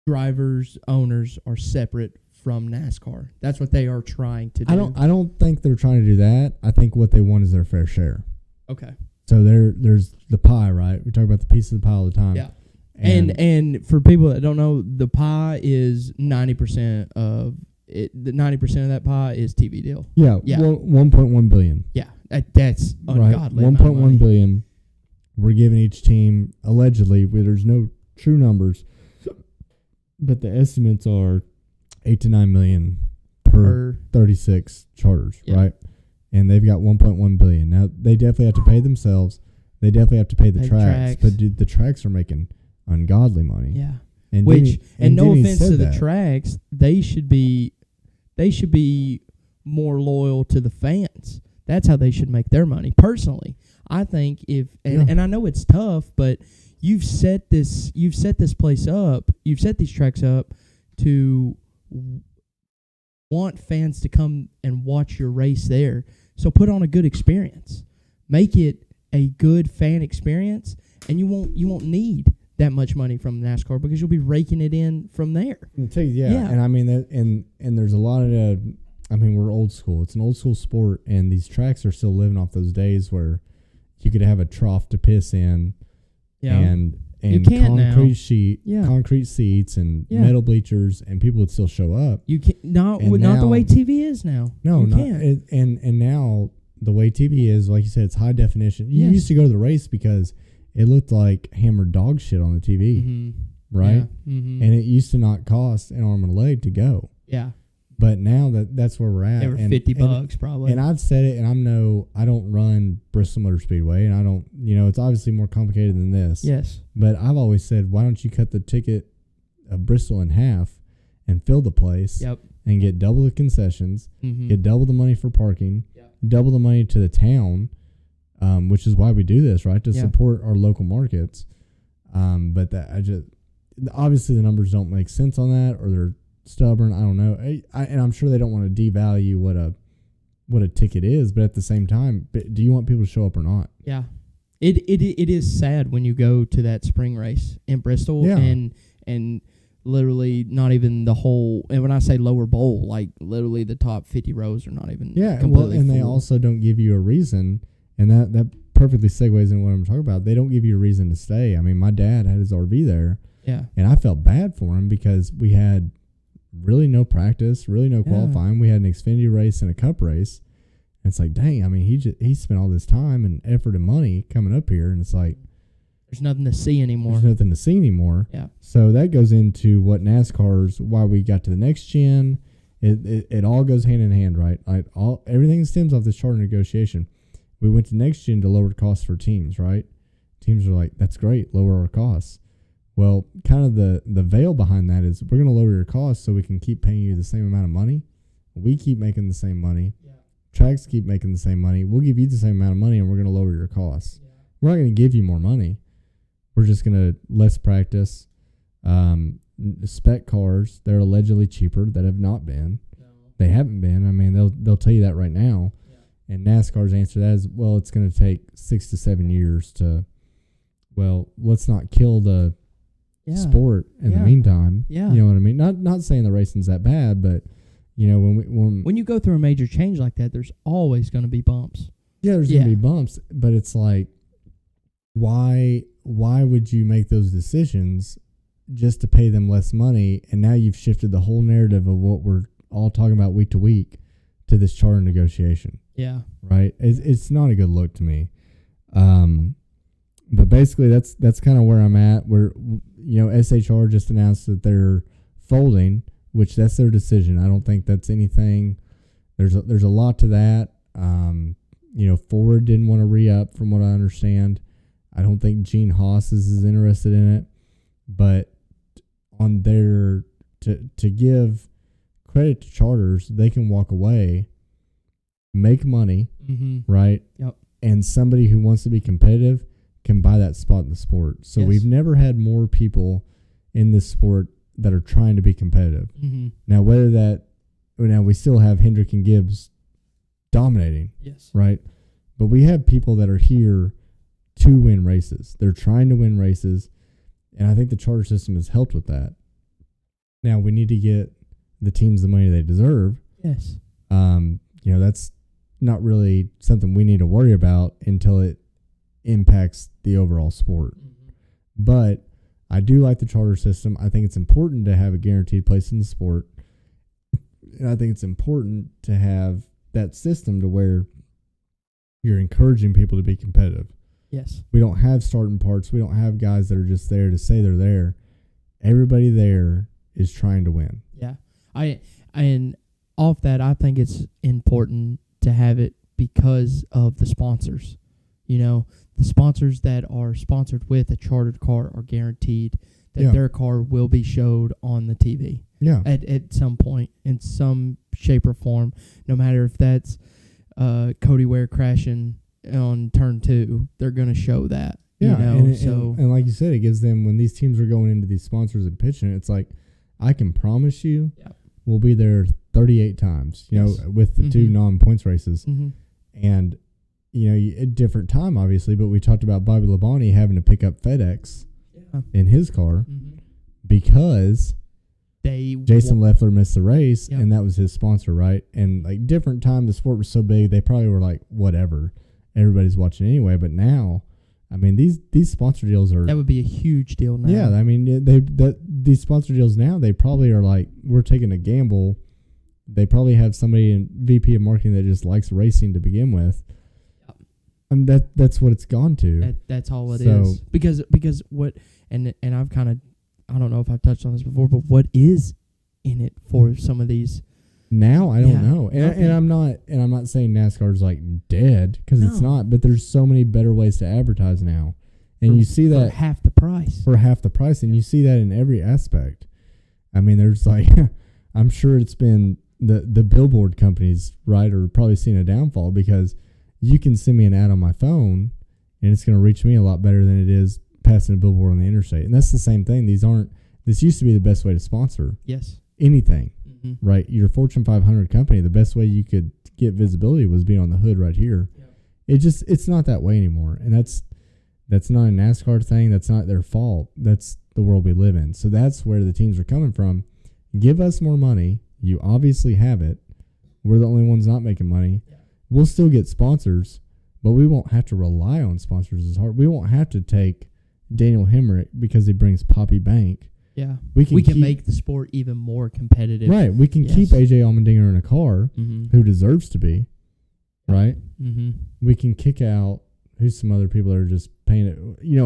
Drivers, owners are separate from NASCAR. That's what they are trying to do. I don't think they're trying to do that. I think what they want is their fair share. Okay. So there's the pie, right? We talk about the piece of the pie all the time. Yeah. And for people that don't know, the pie is 90% of it. The 90% of that pie is TV deal. Yeah. Yeah. 1.1 billion. Yeah. That's ungodly. Right. 1.1 billion. We're giving each team allegedly. There's no true numbers, but the estimates are 8 to 9 million per 36 charters, Yeah. right? And they've got 1.1 billion. Now they definitely have to pay themselves. They definitely have to pay the tracks. But dude, the tracks are making ungodly money. Yeah. And No Denny offense said to the that. tracks, they should be more loyal to the fans. That's how they should make their money. Personally, I think and I know it's tough, but you've set this place up, you've set these tracks up to want fans to come and watch your race there. So put on a good experience. Make it a good fan experience, and you won't need that much money from NASCAR because you'll be raking it in from there. Yeah. And I mean that, and there's a lot of we're old school. It's an old school sport, and these tracks are still living off those days where you could have a trough to piss in, Yeah. and You can't now. concrete seats and Yeah. metal bleachers, and people would still show up. You can't not And the way now- TV is now. No, you not can't. and now the way TV is, like you said, it's high definition. You Yes. used to go to the race because it looked like hammered dog shit on the TV, Mm-hmm. right? Yeah. Mm-hmm. And it used to not cost an arm and a leg to go. Yeah. But now that's where we're at. They were and, $50 probably. And I've said it, and I don't run Bristol Motor Speedway, and I don't, it's obviously more complicated than this. Yes. But I've always said, why don't you cut the ticket of Bristol in half and fill the place Yep. and get double the concessions, Mm-hmm. get double the money for parking, Yep. double the money to the town, which is why we do this, right? To Yeah. support our local markets. But obviously the numbers don't make sense on that, or they're stubborn. I don't know. And I'm sure they don't want to devalue what what a ticket is, but at the same time, do you want people to show up or not? Yeah. It is sad when you go to that spring race in Bristol and literally not even the whole, and when I say lower bowl, like literally the top 50 rows are not even completely and full. they also don't give you a reason, and that perfectly segues into what I'm talking about. They don't give you a reason to stay. I mean, my dad had his RV there, and I felt bad for him because we had really no practice, really no qualifying. We had an Xfinity race and a Cup race. And it's like, dang, I mean, he spent all this time and effort and money coming up here, and it's like there's nothing to see anymore. Yeah. So that goes into what NASCAR's, why we got to the next gen. It all goes hand in hand, right? Like everything stems off this charter negotiation. We went to next gen to lower costs for teams, right? Teams are like, that's great, lower our costs. Well, kind of the veil behind that is we're going to lower your costs so we can keep paying you the same amount of money. We keep making the same money. Tracks keep making the same money. We'll give you the same amount of money, and we're going to lower your costs. We're not going to give you more money. We're just going to less practice. Spec cars, they're allegedly cheaper that have not been. No. They haven't been. I mean, they'll tell you that right now. Yeah. And NASCAR's answer to that is, well, it's going to take 6 to 7 years to. Well, let's not kill the sport in the meantime. Yeah. You know what I mean? Not saying the racing's that bad, but. You know, when you go through a major change like that, there's always going to be bumps. Yeah, there's going to be bumps, but it's like, why would you make those decisions just to pay them less money? And now you've shifted the whole narrative of what we're all talking about week to week to this charter negotiation. Yeah. Right? It's not a good look to me. But basically, that's kind of where I'm at. Where, you know, SHR just announced that they're folding, which that's their decision. I don't think that's anything. There's a lot to that. You know, Ford didn't want to re-up from what I understand. I don't think Gene Haas is interested in it. But on their to give credit to charters, they can walk away, make money, right? Yep. And somebody who wants to be competitive can buy that spot in the sport. So we've never had more people in this sport that are trying to be competitive. Now, now we still have Hendrick and Gibbs dominating, right? But we have people that are here to win races. They're trying to win races, and I think the charter system has helped with that. Now we need to get the teams the money they deserve. Yes. You know, that's not really something we need to worry about until it impacts the overall sport. But I do like the charter system. I think it's important to have a guaranteed place in the sport. And I think it's important to have that system to where you're encouraging people to be competitive. Yes. We don't have starting parts. We don't have guys that are just there to say they're there. Everybody there is trying to win. Yeah. And off that, I think it's important to have it because of the sponsors. You know, the sponsors that are sponsored with a chartered car are guaranteed that their car will be showed on the TV. Yeah. At some point, in some shape or form, no matter if that's Cody Ware crashing on turn 2, they're going to show that. Yeah. You know? And like you said, it gives them, when these teams are going into these sponsors and pitching it, it's like, I can promise you we'll be there 38 times, you know, with the 2 non-points races. And, you know, a different time, obviously, but we talked about Bobby Labonte having to pick up FedEx in his car because Jason Leffler missed the race, and that was his sponsor, right? And, like, different time, the sport was so big, they probably were like, whatever, everybody's watching anyway. But now, I mean, these sponsor deals are... That would be a huge deal now. Yeah, I mean, these sponsor deals now, they probably are like, we're taking a gamble. They probably have somebody in VP of marketing that just likes racing to begin with. And that's what it's gone to. That's all it is. Because what, and I've kind of, I don't know if I've touched on this before, but what is in it for some of these? Now I don't know, and I'm not saying NASCAR's like dead, because it's not. But there's so many better ways to advertise now, and you see that for half the price. And you see that in every aspect. I mean, there's like, I'm sure it's been the billboard companies, right, are probably seeing a downfall, because you can send me an ad on my phone, and it's going to reach me a lot better than it is passing a billboard on the interstate. And that's the same thing. This used to be the best way to sponsor anything, right? Your Fortune 500 company, the best way you could get visibility was being on the hood right here. Yeah. It's not that way anymore, and that's not a NASCAR thing. That's not their fault. That's the world we live in. So that's where the teams are coming from. Give us more money. You obviously have it. We're the only ones not making money. Yeah. We'll still get sponsors, but we won't have to rely on sponsors as hard. We won't have to take Daniel Hemrick because he brings Poppy Bank. Yeah. We can make the sport even more competitive. Right. We can keep AJ Allmendinger in a car, who deserves to be. Right? Mm-hmm. We can kick out, who's some other people that are just paying it,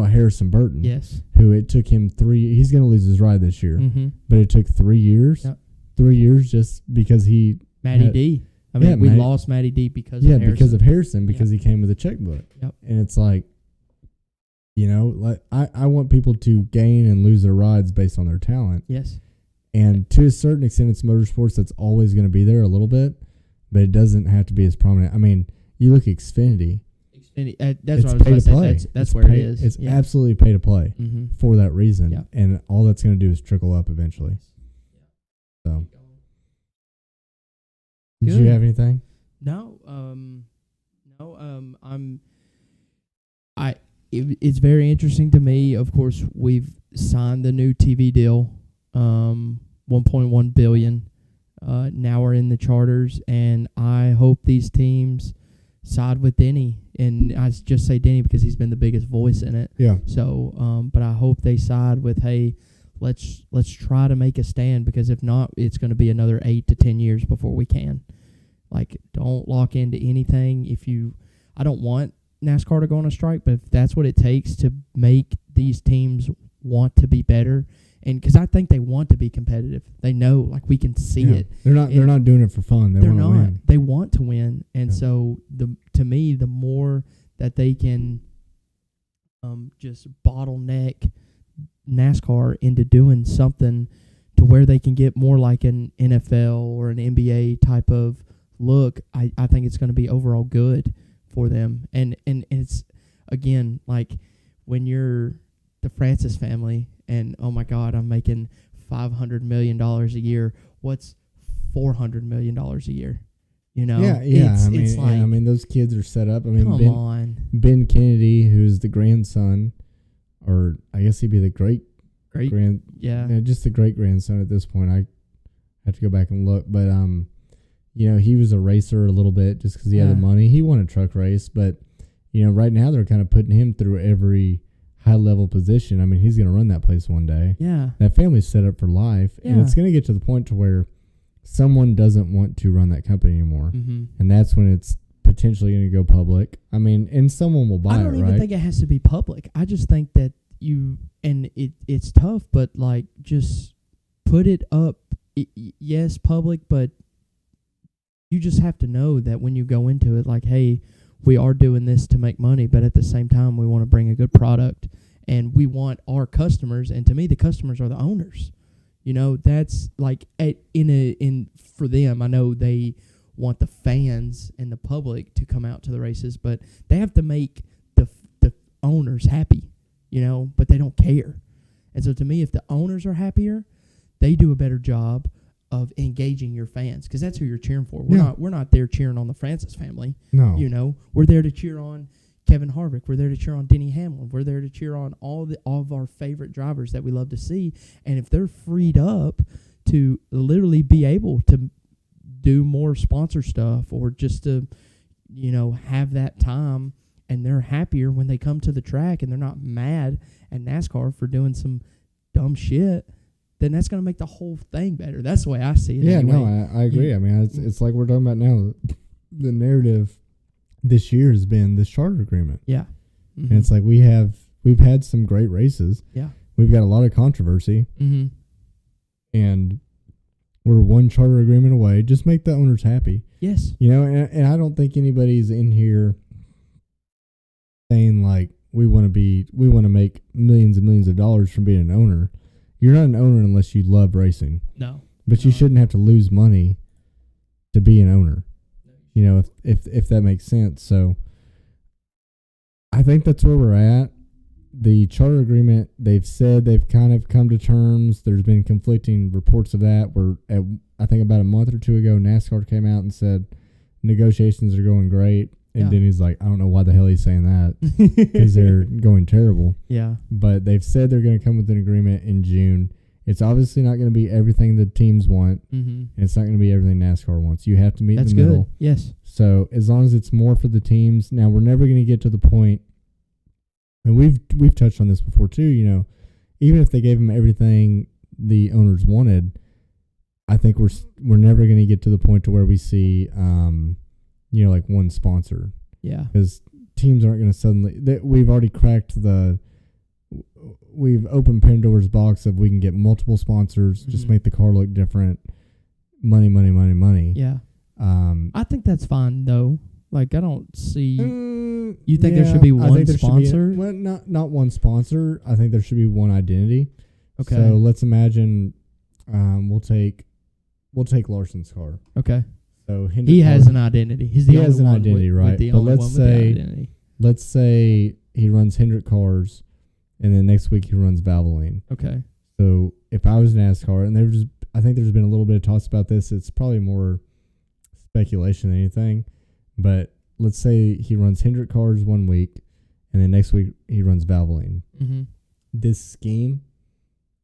Harrison Burton. Yes. Who it took him he's going to lose his ride this year. Mm-hmm. But it took 3 years. Yep. 3 years just because Matty D. I mean, we lost Matty D because of Harrison. Yeah, because of Harrison, because he came with a checkbook. Yep. And it's like, I want people to gain and lose their rides based on their talent. Yes. And to a certain extent, it's motorsports that's always going to be there a little bit, but it doesn't have to be as prominent. I mean, you look at Xfinity. That's what I was going to say. That's where it is. It's absolutely pay to play for that reason. Yeah. And all that's going to do is trickle up eventually. So. Did you have anything? No. It's very interesting to me. Of course, we've signed the new TV deal, $1.1 billion. Now we're in the charters, and I hope these teams side with Denny. And I just say Denny because he's been the biggest voice in it. Yeah. So, but I hope they side with, hey, let's try to make a stand, because if not, it's going to be another 8 to 10 years before we can. Like, don't lock into anything. I don't want NASCAR to go on a strike, but if that's what it takes to make these teams want to be better, and because I think they want to be competitive, they know, like, we can see it. They're not doing it for fun. They want to win. They want to win, and so to me, the more that they can just bottleneck NASCAR into doing something to where they can get more like an NFL or an NBA type of look, I think it's going to be overall good for them. And it's, again, like when you're the Francis family and, oh my God, I'm making $500 million a year. What's $400 million a year? Yeah. I mean, those kids are set up. I mean, come on. Ben Kennedy, who's the grandson, or I guess he'd be the great just the great grandson at this point. I have to go back and look, but he was a racer a little bit just because he had the money. He won a truck race, but right now they're kind of putting him through every high level position. I mean, he's going to run that place one day. Yeah, that family's set up for life, and it's going to get to the point to where someone doesn't want to run that company anymore, and that's when it's potentially going to go public. I mean, and someone will buy it, right? I don't even think it has to be public. I just think that it's tough, but like, just put it up. Yes, public, but you just have to know that when you go into it, like, hey, we are doing this to make money, but at the same time, we want to bring a good product, and we want our customers. And to me, the customers are the owners. That's like for them. I know they want the fans and the public to come out to the races, but they have to make the owners happy. But they don't care. And so to me, if the owners are happier, they do a better job of engaging your fans, because that's who you're cheering for. We're not there cheering on the Francis family. No. We're there to cheer on Kevin Harvick. We're there to cheer on Denny Hamlin. We're there to cheer on all of our favorite drivers that we love to see. And if they're freed up to literally be able to do more sponsor stuff, or just to, have that time, and they're happier when they come to the track and they're not mad at NASCAR for doing some dumb shit, then that's going to make the whole thing better. That's the way I see it. Yeah, anyway. No, I agree. I mean, it's like we're talking about now. The narrative this year has been this charter agreement. Yeah. And it's like we've had some great races. Yeah. We've got a lot of controversy. And we're one charter agreement away. Just make the owners happy. Yes. And I don't think anybody's in here saying like we want to make millions and millions of dollars from being an owner. You're not an owner unless you love racing. No. But you shouldn't have to lose money to be an owner. If that makes sense. So I think that's where we're at. The charter agreement, they've said they've kind of come to terms. There's been conflicting reports of that. I think about a month or two ago, NASCAR came out and said negotiations are going great. And Yeah. Denny's like, I don't know why the hell he's saying that because they're going terrible. Yeah. But they've said they're going to come with an agreement in June. It's obviously not going to be everything the teams want, and it's not going to be everything NASCAR wants. You have to meet That's in the middle. good. Yes. So as long as it's more for the teams, now we're never going to get to the point, and we've touched on this before too. You know, even if they gave them everything the owners wanted, I think we're never going to get to the point to where we see, you know, like one sponsor. Yeah. Because teams aren't going to suddenly. We've already cracked we've opened Pandora's box of we can get multiple sponsors, just make the car look different. Money, money, money, money. Yeah. I think that's fine though. Like I don't see. You think there should be one sponsor? Well, not one sponsor. I think there should be one identity. Okay. So let's imagine, we'll take Larson's car. Okay. So he has an identity. He's the he only has an one identity, with, right? With the But only let's one with the say identity. let's say he runs Hendrick cars, and then next week he runs Valvoline. Okay. So if I was NASCAR, and I think there's been a little bit of talks about this. It's probably more speculation than anything, but let's say he runs Hendrick cars one week, and then next week he runs Valvoline. Mm-hmm. This scheme,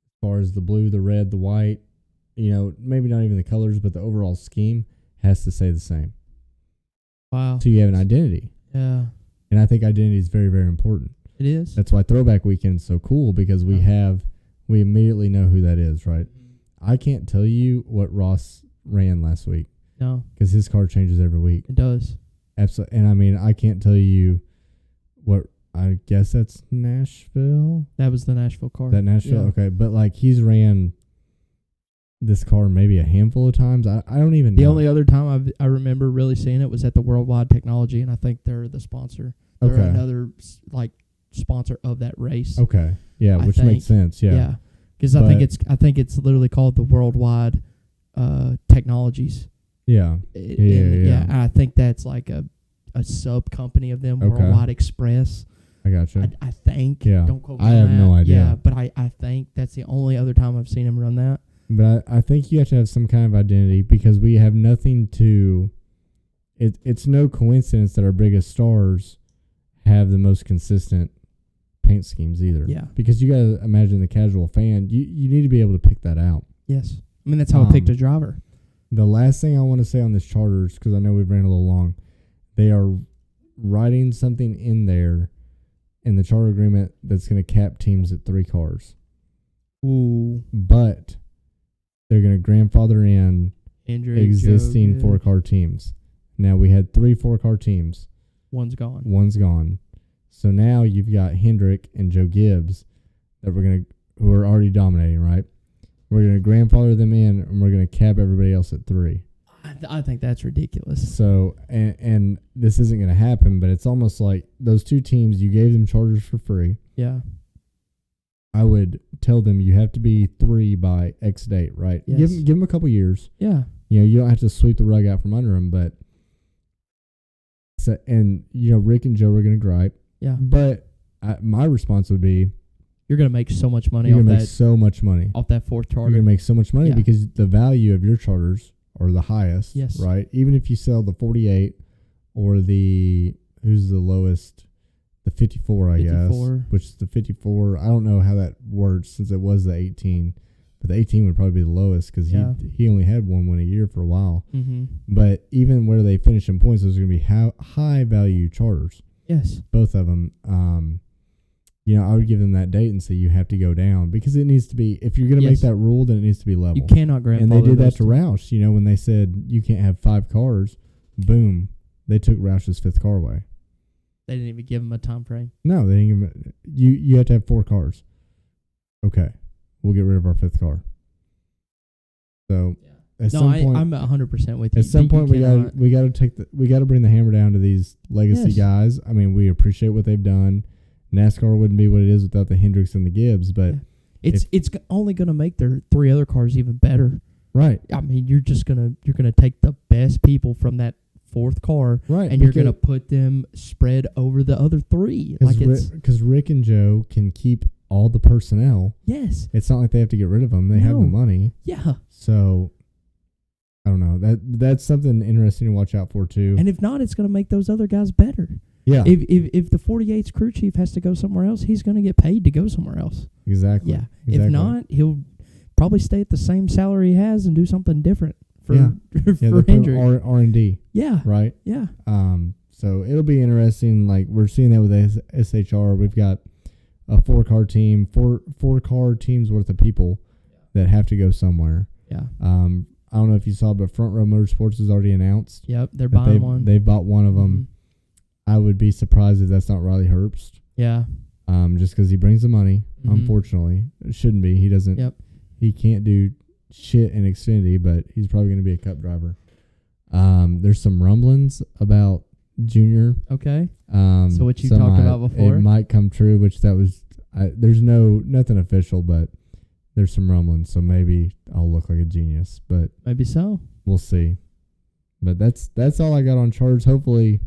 as far as the blue, the red, the white, you know, maybe not even the colors, but the overall scheme has to stay the same. Wow. So you have an identity. Yeah. And I think identity is very, very important. It is. That's why Throwback Weekend is so cool, because we immediately know who that is, right? I can't tell you what Ross ran last week. No. Because his car changes every week. It does. Absolutely. And I mean, I can't tell you what, I guess that's Nashville. That was the Nashville car. That Nashville? Yeah. Okay. But like he's ran this car maybe a handful of times. I don't even know. The only other time I remember really seeing it was at the Worldwide Technology, and I think they're the sponsor. They're another like sponsor of that race. Okay. Yeah, I which think. makes sense. Yeah. Yeah. Because I think it's literally called the Worldwide Technologies. Yeah. Yeah. I think that's like a sub company of them, Okay. Worldwide Express. I gotcha. I think. Yeah. Don't quote me I on have that. no idea. Yeah, but I think that's the only other time I've seen him run that. But I think you have to have some kind of identity, because we have nothing to. It's no coincidence that our biggest stars have the most consistent paint schemes either. Yeah. Because you got to imagine the casual fan. You need to be able to pick that out. Yes. I mean, that's how I picked a driver. The last thing I want to say on this charters, because I know we've ran a little long, they are writing something in there in the charter agreement that's going to cap teams at 3 cars. Ooh. But they're going to grandfather in existing Joe, 4-car teams. Now we had 3 4-car teams. One's gone. One's gone. So now you've got Hendrick and Joe Gibbs who are already dominating, right? We're going to grandfather them in, and we're going to cap everybody else at 3. I think that's ridiculous. So, and this isn't going to happen, but it's almost like those 2 teams, you gave them charters for free. Yeah. I would tell them you have to be 3 by X date, right? Yes. Give them a couple years. Yeah. You know, you don't have to sweep the rug out from under them, but and you know, Rick and Joe are going to gripe. Yeah. But my response would be, you're going to make so much money you're off going to that. make so much money. Off that 4th charter. You're going to make so much money Yeah. because the value of your charters are the highest. Yes. Right? Even if you sell the 48 or who's the lowest? The 54, I 54. guess. Which is the 54. I don't know how that works since it was the 18. But the 18 would probably be the lowest because he only had one win a year for a while. Mm-hmm. But even where they finish in points, those are going to be high value charters. Yes. Both of them. You know, I would give them that date and say you have to go down because it needs to be, if you're going to make that rule, then it needs to be level. You cannot grandfather. And they did that those to Roush, you know, when they said you can't have 5 cars, boom, they took Roush's 5th car away. They didn't even give him a time frame. No, they didn't give him, you have to have 4 cars. Okay, we'll get rid of our 5th car. So at some point, I'm 100% with you. at some point we got to bring the hammer down to these legacy guys. I mean, we appreciate what they've done. NASCAR wouldn't be what it is without the Hendricks and the Gibbs, but it's only going to make their 3 other cars even better. Right. I mean, you're gonna take the best people from that 4th car, right, and you're gonna put them spread over the other 3. Like because Rick and Joe can keep all the personnel. Yes. It's not like they have to get rid of them. They have the money. Yeah. So I don't know. That's something interesting to watch out for too. And if not, it's going to make those other guys better. Yeah, If the 48's crew chief has to go somewhere else, he's going to get paid to go somewhere else. exactly. Yeah. Exactly. If not, he'll probably stay at the same salary he has and do something different for Yeah, for Hendrick. R&D, Yeah. right? Yeah. So it'll be interesting. Like we're seeing that with SHR. We've got a four-car team, four car teams worth of people that have to go somewhere. Yeah. I don't know if you saw, but Front Row Motorsports has already announced. Yep. They're that buying one. They've bought one of them. I would be surprised if that's not Riley Herbst. Yeah. Just because he brings the money. Mhm. Unfortunately, it shouldn't be. He doesn't. Yep. He can't do shit in Xfinity, but he's probably going to be a Cup driver. There's some rumblings about Junior. Okay. So what you talked about before? It might come true, which that was. There's nothing official, but there's some rumblings. So maybe I'll look like a genius, but Maybe so. we'll see. But that's all I got on charge. Hopefully,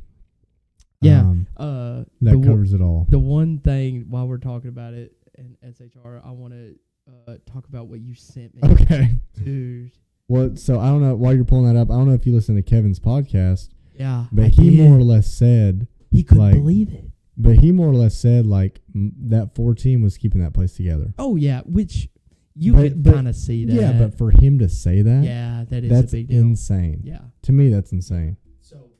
Yeah. that the covers it all. The one thing while we're talking about it in SHR, I want to talk about what you sent me. Okay. Dude. Well, so I don't know. While you're pulling that up, I don't know if you listen to Kevin's podcast, Yeah. but I he did. more or less said, He couldn't like, believe it. but he more or less said like that 4 team was keeping that place together. Oh yeah, which you But- could but- kind of see that. Yeah, but for him to say that, yeah, that is that's a big deal. insane. Yeah. To me, that's insane. So,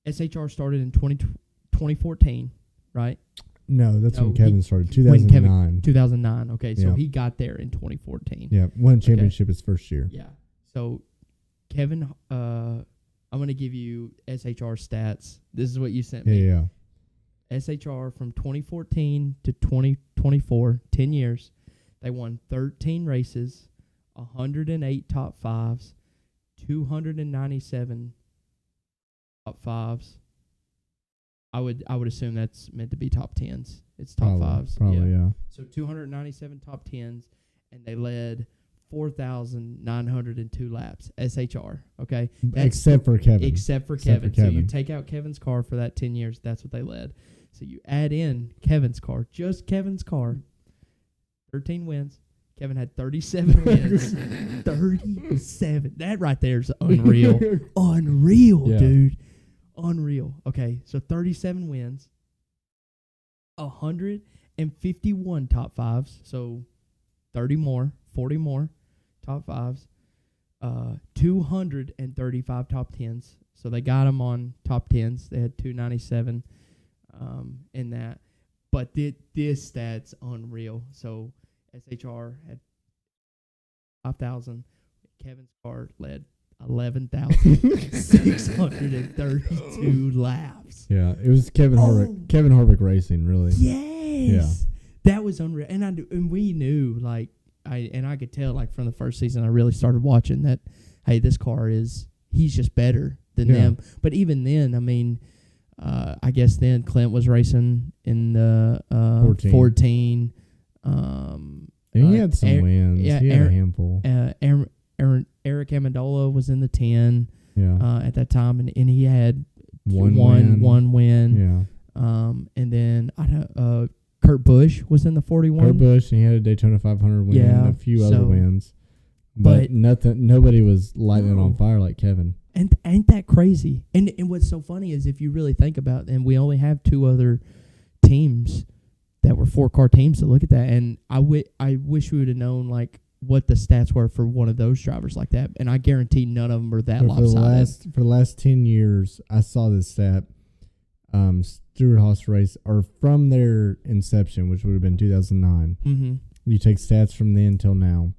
SHR started in 2014, right? No, that's No, when Kevin started. when 2009. 2009. Okay, so Yeah. he got there in 2014. Yeah, won championship his first year. Yeah. So, Kevin, I'm going to give you SHR stats. This is what you sent me. Yeah. SHR from 2014 to 2024, 10 years, they won 13 races, 108 top fives, 297 top fives. I would assume that's meant to be top tens. It's top fives. Probably, yeah. So 297 top tens, and they led 4,902 laps. SHR. Okay. Except for Kevin. Except for Kevin. So you take out Kevin's car for that 10 years. That's what they led. So you add in Kevin's car, just Kevin's car, 13 wins. Kevin had 37 wins. 37. That right there is unreal. Unreal, Yeah. dude. Unreal. Okay, so 37 wins, 151 top fives, so 30 more, 40 more top fives, 235 top tens. So they got them on top tens. They had 297 in that. But this stat's unreal. So SHR had 5,000. Kevin's car led 11,632 laps. Yeah, it was Kevin Harvick. Kevin Harvick Racing, really. Yes. That was unreal. And we knew, like, I could tell, like, from the first season I really started watching that, hey, this car he's just better than them. But even then, I mean, I guess then Clint was racing in the 14. And he had some wins. Yeah, he had a handful. Eric Amendola was in the 10 at that time, and he had One win. Yeah. And then Kurt Busch was in the 41. Kurt Busch, and he had a Daytona 500 win and a few other wins. But nobody was lighting it on fire like Kevin. And ain't that crazy? And what's so funny is if you really think about it, and we only have 2 other teams that were 4-car teams to look at that. And I wish we would have known, like, what the stats were for one of those drivers like that. And I guarantee none of them are that lopsided. For the last 10 years, I saw this stat. Stewart Haas race, or from their inception, which would have been 2009. Mm-hmm. You take stats from then till now.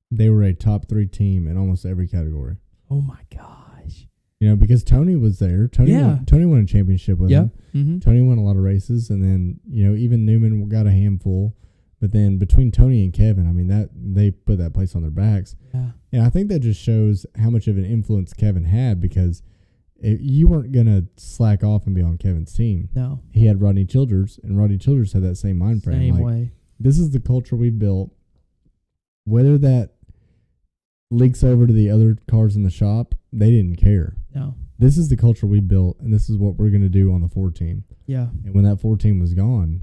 They were a top 3 team in almost every category. Oh my gosh! You know, because Tony was there. Tony won a championship with him. Mm-hmm. Tony won a lot of races, and then even Newman got a handful. But then between Tony and Kevin, I mean, that they put that place on their backs. Yeah. And I think that just shows how much of an influence Kevin had, because you weren't gonna slack off and be on Kevin's team. No. He had Rodney Childers, and Rodney Childers had that same mind frame. Same way. This is the culture we built. Whether that leaks over to the other cars in the shop, they didn't care. No. This is the culture we built, and this is what we're going to do on the 4 team. Yeah. And when that 4 team was gone,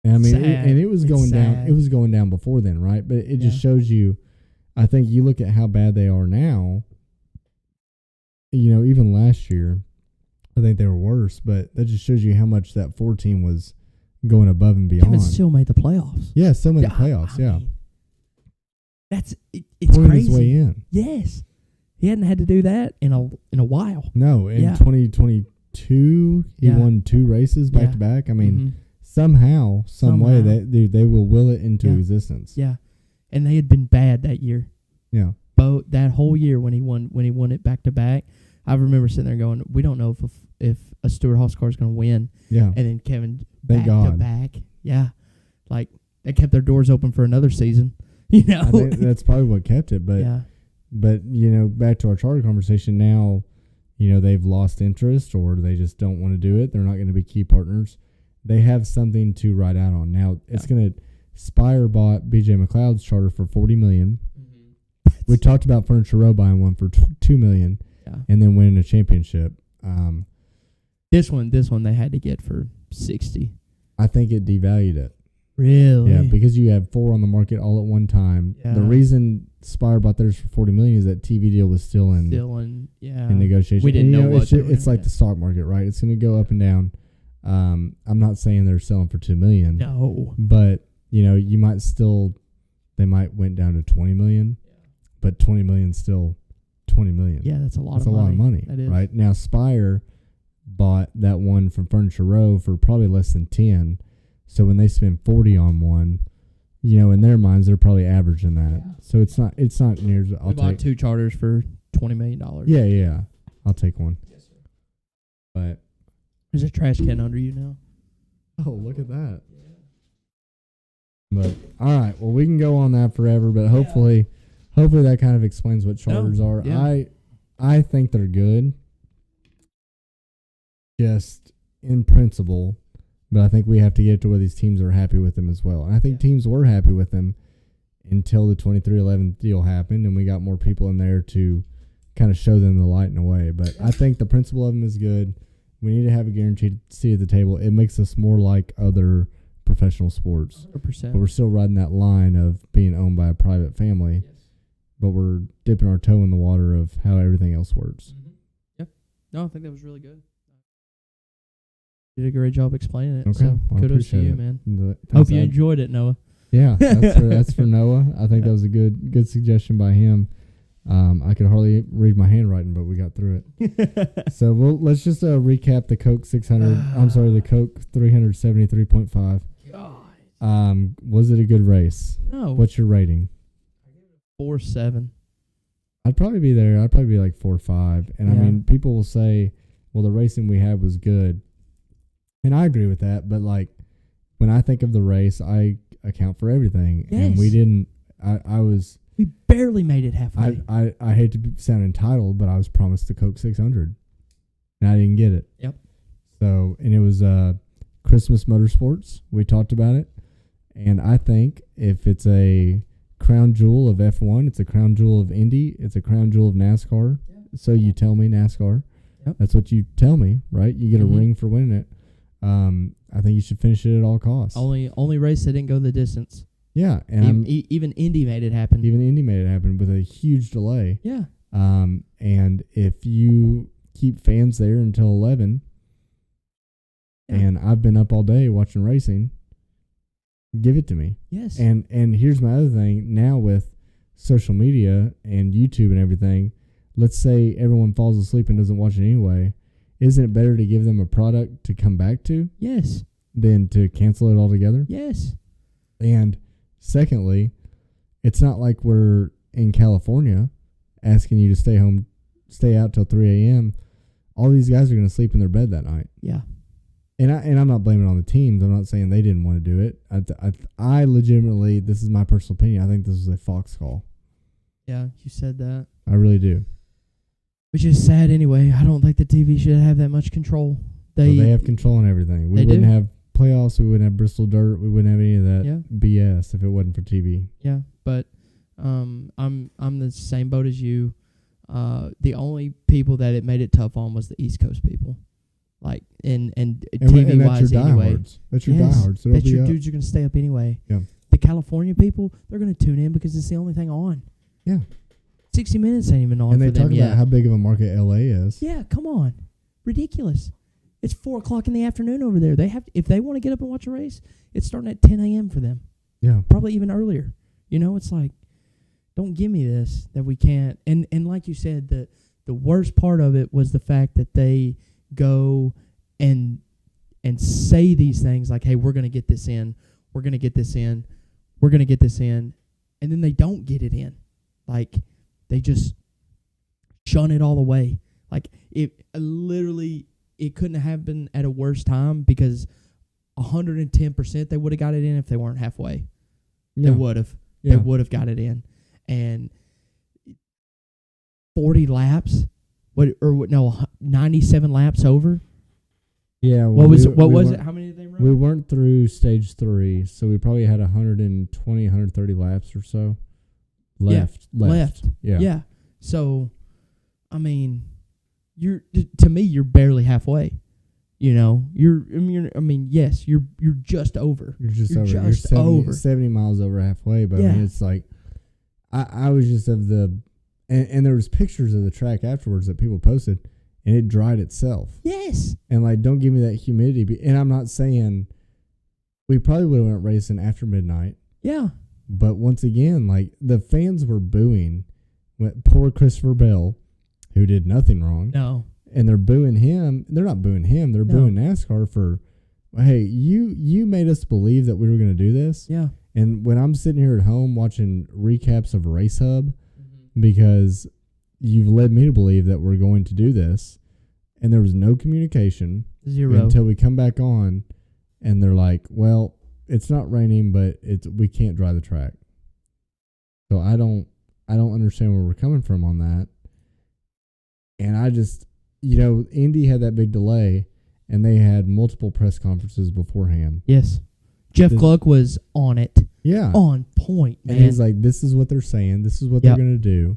And I mean, sad. it was It's going down. sad. It was going down before then, right? But it just Yeah. shows you. I think you look at how bad they are now. You know, even last year, I think they were worse. But that just shows you how much that 4 team was going above and beyond. Kevin still made the playoffs. Yeah, still made the I playoffs. Yeah, mean, it's Pointed crazy. his way in. Yes, he hadn't had to do that in a while. No, in Yeah. 2022, he Yeah. won 2 races back Yeah. to back. I mean, Mhm. somehow, some way, Somehow. they will will it into Yeah. existence. Yeah, and they had been bad that year. Yeah. Both that whole year when he won it back to back. I remember sitting there going, we don't know if a Stewart Haas car is going to win. Yeah. And then Kevin Thank back God. to back. Yeah, like they kept their doors open for another season. You know, I think that's probably what kept it. But yeah, but you know, back to our charter conversation now, you know, they've lost interest or they just don't want to do it. They're not going to be key partners. They have something to ride out on. Now it's going to Spire bought BJ McLeod's charter for $40 million. We talked about Furniture Row buying one for $2 million, yeah. and then winning a championship. This one they had to get for 60. I think it devalued it. Really? Yeah, because you have 4 on the market all at one time. Yeah. The reason Spire bought theirs for $40 million is that TV deal was still in negotiation. We didn't And, you know what they were it's gonna like the stock market, right? It's going to go up and down. I'm not saying they're selling for $2 million. No. But you know, you might still, they might went down to $20 million, but $20 million still $20 million. Yeah, that's a lot That's of a money. lot of money, That is. right? Now Spire bought that one from Furniture Row for probably less than 10. So when they spend 40 on one, you know, in their minds they're probably averaging that. Yeah. So it's not near. We bought 2 charters for $20 million. Yeah, I'll take one. Yes, sir. But There's a trash can under you now. oh, look at that. But all right, well, we can go on that forever, but hopefully that kind of explains what charters are. yeah. I think they're good, just in principle, but I think we have to get to where these teams are happy with them as well. And I think teams were happy with them until the 23-11 deal happened, and we got more people in there to kind of show them the light in a way. But I think the principle of them is good. We need to have a guaranteed seat at the table. It makes us more like other professional sports. 100%. But we're still riding that line of being owned by a private family, but we're dipping our toe in the water of how everything else works. Yeah. No, I think that was really good. You did a great job explaining it. Okay, So well, I kudos to appreciate you, it. man. But Hope you enjoyed it, Noah. Yeah, that's for Noah. I think that was a good suggestion by him. I could hardly read my handwriting, but we got through it. So let's just recap the Coke 600. I'm sorry, the Coke 373.5. God. Was it a good race? No. What's your rating? 4.7. I'd probably be there. I'd probably be like 4 or 5. And I Yeah. mean, people will say, well, the racing we had was good. And I agree with that. But like, when I think of the race, I account for everything. And Yes. we didn't, We barely made it halfway. I hate to sound entitled, but I was promised the Coke 600. And I didn't get it. Yep. So, and it was Christmas Motorsports. We talked about it. And I think if it's a crown jewel of F1, it's a crown jewel of Indy, it's a crown jewel of NASCAR. Yeah. So you tell me NASCAR. Yep. That's what you tell me, right? You get a Mhm. ring for winning it. I think you should finish it at all costs. Only race that didn't go the distance. Yeah, and Even Indy made it happen. even Indy made it happen with a huge delay. Yeah. And if you keep fans there until 11, Yeah. and I've been up all day watching racing, give it to me. Yes. And here's my other thing. Now with social media and YouTube and everything, let's say everyone falls asleep and doesn't watch it anyway. Isn't it better to give them a product to come back to yes. than to cancel it altogether? Yes. And secondly, it's not like we're in California asking you to stay out till 3 a.m. All these guys are going to sleep in their bed that night. Yeah. And I'm not blaming it on the teams. I'm not saying they didn't want to do it. I legitimately, this is my personal opinion, I think this was a Fox call. Yeah. You said that. I really do. Which is sad anyway. I don't think the TV should have that much control. But they have control on everything. We They wouldn't do. have playoffs. We wouldn't have Bristol Dirt. We wouldn't have any of that Yeah. BS if it wasn't for TV. Yeah, but I'm the same boat as you. The only people that it made it tough on was the East Coast people. Like and And TV that's wise your anyway. diehards. That's your Yes, diehards. They'll that's be your up. dudes are going to stay up anyway. Yeah. The California people, they're going to tune in because it's the only thing on. Yeah. 60 Minutes ain't even on And for they them talk yet. about how big of a market LA is. Yeah, come on. Ridiculous. It's 4 o'clock in the afternoon over there. They have, if they want to get up and watch a race, it's starting at 10 a.m. for them. Yeah. Probably even earlier. You know, it's like, don't give me this that we can't. And like you said, the worst part of it was the fact that they go and say these things like, hey, we're going to get this in. We're going to get this in. We're going to get this in. And then they don't get it in. Like, they just shun it all away. Like, it literally, it couldn't have happened at a worse time because 110% they would have got it in if they weren't halfway. Yeah. They would have. Yeah. They would have got it in. And 40 laps, 97 laps over. Yeah. What was it? How many did they run? We weren't through stage 3, so we probably had 120, 130 laps or so left. Yeah. So, I mean, to me, you're barely halfway. You know, yes, you're just over. You're just You're over. just You're 70, over. 70 miles over halfway, but I Yeah. mean, it's like, I was just of the, and there was pictures of the track afterwards that people posted, and it dried itself. Yes. And like, don't give me that humidity. And I'm not saying we probably would have went racing after midnight. Yeah. But once again, like, the fans were booing poor Christopher Bell, who did nothing wrong. No. And they're booing him. They're not booing him. They're No. booing NASCAR for, hey, you made us believe that we were going to do this. Yeah. And when I'm sitting here at home watching recaps of Race Hub, because you've led me to believe that we're going to do this, and there was no communication Zero. until we come back on, and they're like, well, it's not raining, but we can't dry the track. So I don't understand where we're coming from on that. And I just, Indy had that big delay, and they had multiple press conferences beforehand. Yes. Jeff Gluck was on it. Yeah. On point, man. And he's like, this is what they're saying. This is what they're going to do.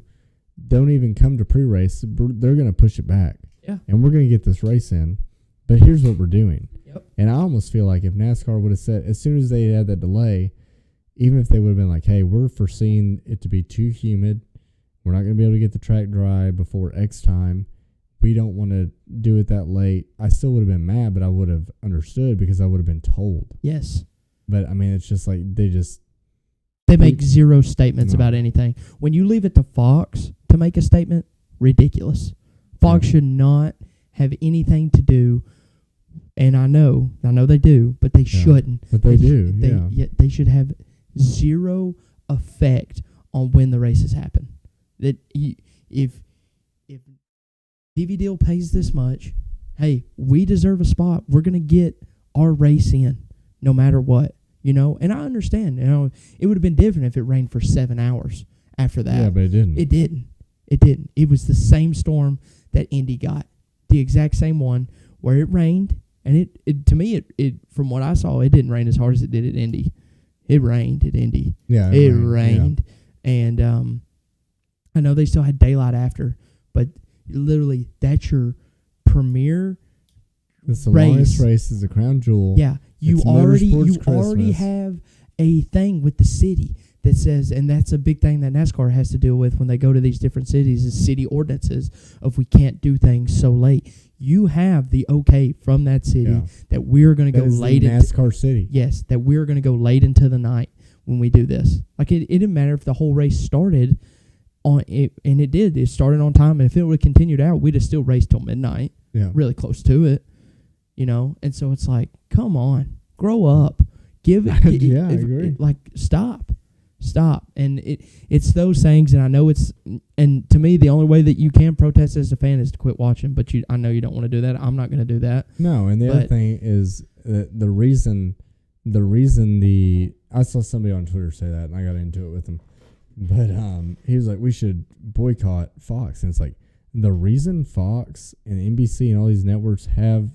Don't even come to pre-race. They're going to push it back. Yeah. And we're going to get this race in. But here's what we're doing. Yep. And I almost feel like if NASCAR would have said, as soon as they had that delay, even if they would have been like, hey, we're foreseeing it to be too humid, we're not going to be able to get the track dry before X time, we don't want to do it that late, I still would have been mad, but I would have understood because I would have been told. Yes. But, I mean, it's just like they make zero statements about anything. When you leave it to Fox to make a statement, ridiculous. Fox should not have anything to do, and I know they do, but they shouldn't. But they do, They should have zero effect on when the races happen. That if TV deal pays this much, hey, we deserve a spot. We're going to get our race in no matter what. And I understand, it would have been different if it rained for 7 hours after that. Yeah, but it didn't. It didn't. It was the same storm that Indy got. The exact same one where it rained. And it to me, it from what I saw, it didn't rain as hard as it did at Indy. It rained at Indy. Yeah, it rained. Yeah. And I know they still had daylight after, but literally that's your premier It's the race. longest race is the crown jewel. Yeah. You It's already Christmas. have a thing with the city that says, and that's a big thing that NASCAR has to deal with when they go to these different cities, is city ordinances of we can't do things so late. You have the okay from that city that we're going to go late into NASCAR city. Yes, that we're going to go late into the night when we do this. Like it didn't matter if the whole race started on it, and it did. It started on time, and if it would have continued out, we'd have still raced till midnight. Yeah, really close to it. And so it's like, come on, grow up, give it. Yeah, I agree. Stop. And it's those things, and I know and to me, the only way that you can protest as a fan is to quit watching. But I know you don't want to do that. I'm not going to do that. No, and the other thing is the reason I saw somebody on Twitter say that, and I got into it with him. But he was like, we should boycott Fox, and it's like the reason Fox and NBC and all these networks have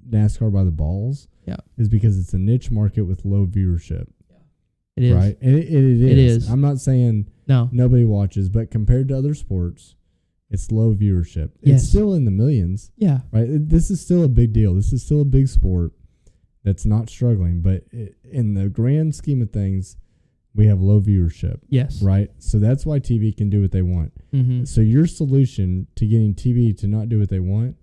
NASCAR by the balls is because it's a niche market with low viewership. It is. Right? And it is. It is. I'm not saying nobody watches, but compared to other sports, It's low viewership. Yes. It's still in the millions, Yeah. right? This is still a big deal. This is still a big sport that's not struggling. But in the grand scheme of things, we have low viewership, Yes. right? So that's why TV can do what they want. Mm-hmm. So your solution to getting TV to not do what they want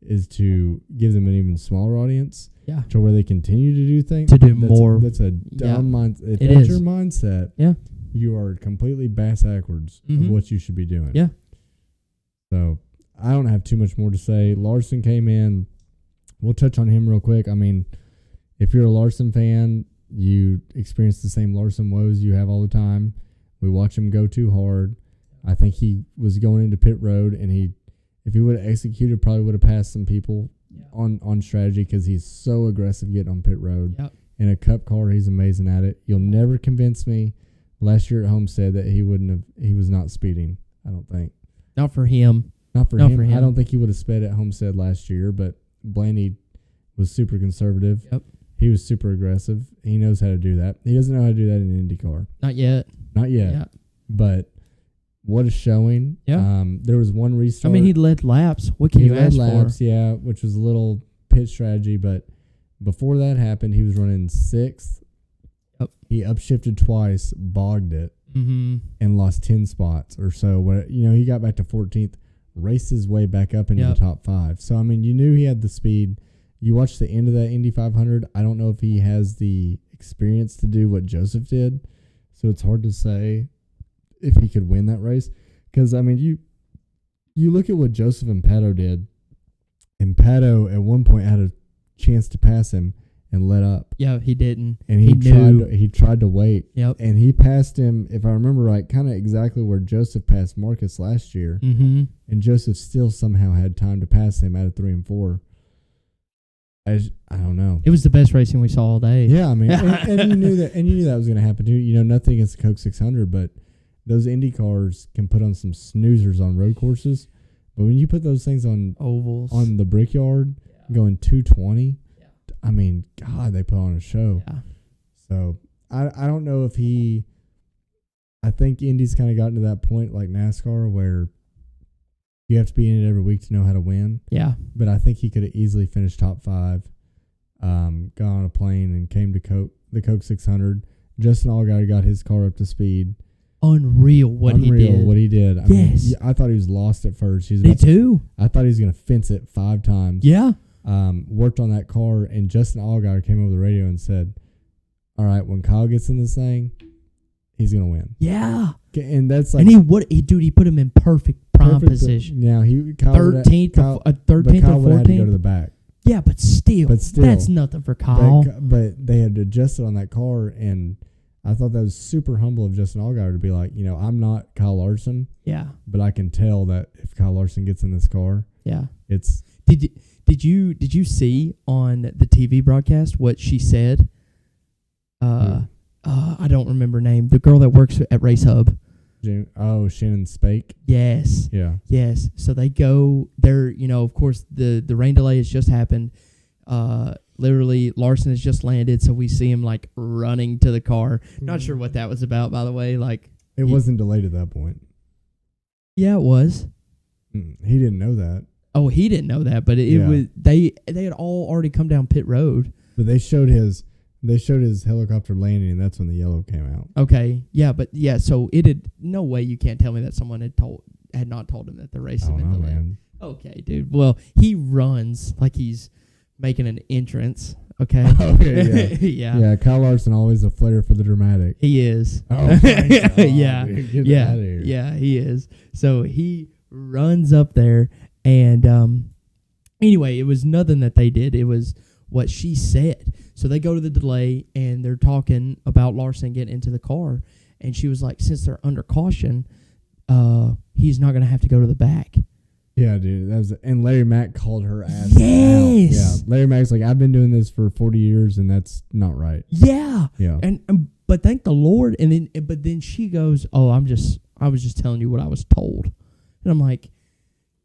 is to give them an even smaller audience, Yeah. to where they continue to do things. To do more. That's a dumb mindset. If It that's is. your mindset, Yeah. you are completely backwards Mhm. of what you should be doing. Yeah. So I don't have too much more to say. Larson came in. We'll touch on him real quick. I mean, if you're a Larson fan, you experience the same Larson woes you have all the time. We watch him go too hard. I think he was going into pit road, and if he would have executed, probably would have passed some people on strategy, because he's so aggressive getting on pit road. Yep. In a cup car, he's amazing at it. You'll never convince me last year at Homestead that he was not speeding. I don't think. Not for him. Not for Not him. for him. I don't think he would have sped at Homestead last year, but Blaney was super conservative. Yep. He was super aggressive. He knows how to do that. He doesn't know how to do that in an IndyCar. Not yet. Not yet. Yeah. But what a showing. Yeah. There was one restart. I mean, he led laps. What can He you led ask laps, for? yeah, which was a little pit strategy, but before that happened, he was running 6th. Yep. He upshifted twice, bogged it, Mm-hmm. and lost 10 spots or so. He got back to 14th, raced his way back up into Yep. the top 5. So, I mean, you knew he had the speed. You watched the end of that Indy 500. I don't know if he has the experience to do what Joseph did, so it's hard to say if he could win that race. Because, I mean, you look at what Joseph and Pato did, and Pato at one point had a chance to pass him and let up. Yeah, he didn't. And he knew. he tried to wait. Yep. And he passed him, if I remember right, kind of exactly where Joseph passed Marcus last year. Mm-hmm. And Joseph still somehow had time to pass him out of 3 and 4. I don't know. It was the best racing we saw all day. Yeah, I mean, and you knew that was going to happen too. Nothing against the Coke 600, but those Indy cars can put on some snoozers on road courses. But when you put those things on Ovals. on the Brickyard, going 220, I mean, God, they put on a show. Yeah. So I don't know if I think Indy's kind of gotten to that point like NASCAR where you have to be in it every week to know how to win. Yeah. But I think he could have easily finished top 5, got on a plane and came to the Coke 600. Justin Allgaier got his car up to speed. Unreal what he did. I mean, I thought he was lost at first. Me too. I thought he was going to fence it 5 times. Yeah. Worked on that car, and Justin Allgaier came over the radio and said, all right, when Kyle gets in this thing, he's going to win. Yeah. And that's like... And he put him in perfect prime position. Now, Kyle 13th or but 14th. Kyle would have had to go to the back. Yeah, but still. That's nothing for Kyle. But they had adjusted on that car, and I thought that was super humble of Justin Allgaier to be like, I'm not Kyle Larson. Yeah. But I can tell that if Kyle Larson gets in this car, yeah, it's... Did you see on the TV broadcast what she said? I don't remember her name. The girl that works at Race Hub. Shannon Spake. Yes. Yeah. Yes. So they go there. Of course, the rain delay has just happened. Literally, Larson has just landed, so we see him like running to the car. Not sure what that was about, by the way. Like it wasn't delayed at that point. Yeah, it was. He didn't know that. Oh, he didn't know that, but it was they had all already come down pit road. But they showed his helicopter landing, and that's when the yellow came out. Okay, yeah, but so it had no way you can't tell me that someone had not told him that the race had been delayed. Man. Okay, dude. Well, he runs like he's making an entrance. Okay. Okay. Yeah. Yeah. Kyle Larson always a flair for the dramatic. He is. Oh my God, yeah. Dude, get yeah. out of here. Yeah. He is. So he runs up there, and anyway, it was nothing that they did. It was what she said. So they go to the delay, and they're talking about Larson getting into the car, and she was like, since they're under caution, he's not going to have to go to the back. Yeah, dude. And Larry Mack called her ass Yes. out. Yeah. Larry Mack's like, I've been doing this for 40 years, and that's not right. Yeah. Yeah. And but thank the Lord. But then she goes, "Oh, I was just telling you what I was told." And I'm like,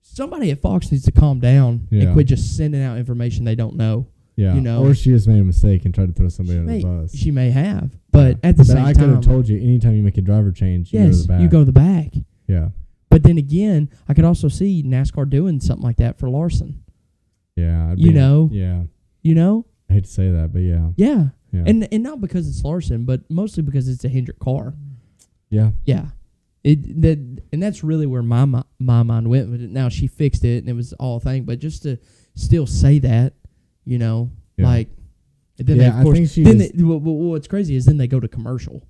somebody at Fox needs to calm down and quit just sending out information they don't know. Yeah. You know? Or she just made a mistake and tried to throw somebody under the bus. She may have, but at the same time, I could have told you anytime you make a driver change, you go to the back. you go to the back. Yeah. But then again, I could also see NASCAR doing something like that for Larson. Yeah. Yeah. You know? I hate to say that, but yeah. Yeah. Yeah. And not because it's Larson, but mostly because it's a Hendrick car. Yeah. Yeah. And that's really where my mind went with it. Now, she fixed it, and it was all a thing. But just to still say that, you know, Yeah. like, and then Yeah, they, of course, I think she then was- what's crazy is then they go to commercial.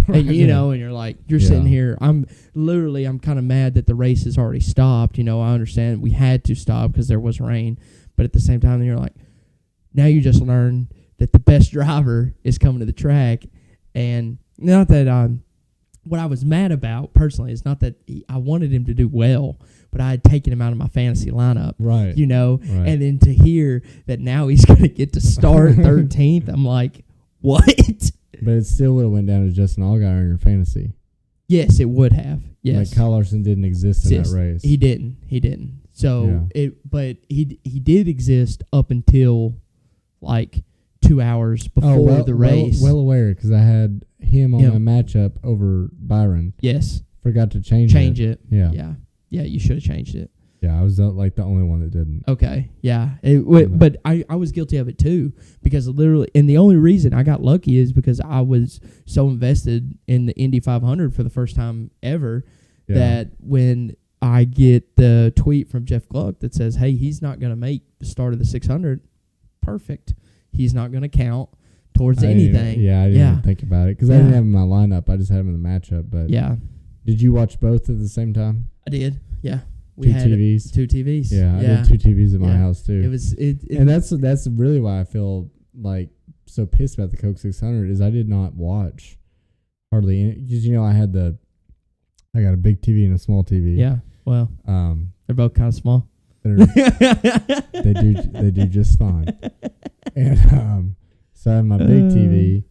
Right, And, you know, and you're like, you're sitting here. I'm kind of mad that the race has already stopped. You know, I understand we had to stop because there was rain. But at the same time, you're like, now you just learned that the best driver is coming to the track. And not that what I was mad about personally is not that I wanted him to do well, but I had taken him out of my fantasy lineup. Right. You know, Right. and then to hear that now he's going to get to start 13th, I'm like, what? But it still would have went down to Justin Allgaier in your fantasy. Yes, it would have. Yes. Like Kyle Larson didn't exist in that race. He didn't. So Yeah. but he did exist up until like 2 hours before the race. Well aware, because I had him on my matchup over Byron. Yes. Forgot to change it. Yeah. Yeah. Yeah, you should have changed it. Yeah, I was like the only one that didn't. Okay, yeah. But I was guilty of it too, because literally, and the only reason I got lucky is because I was so invested in the Indy 500 for the first time ever that when I get the tweet from Jeff Gluck that says, hey, he's not going to make the start of the 600, perfect. He's not going to count towards anything. I didn't even think about it, because I didn't have him in my lineup. I just had him in the matchup. But yeah. Did you watch both at the same time? I did, yeah. Two TVs? Two TVs. Yeah, I did two TVs at my house too. It was and that's really why I feel like so pissed about the Coke 600 is I did not watch hardly any, because I got a big TV and a small TV. Yeah, well, they're both kind of small. They do just fine. And so I have my big TV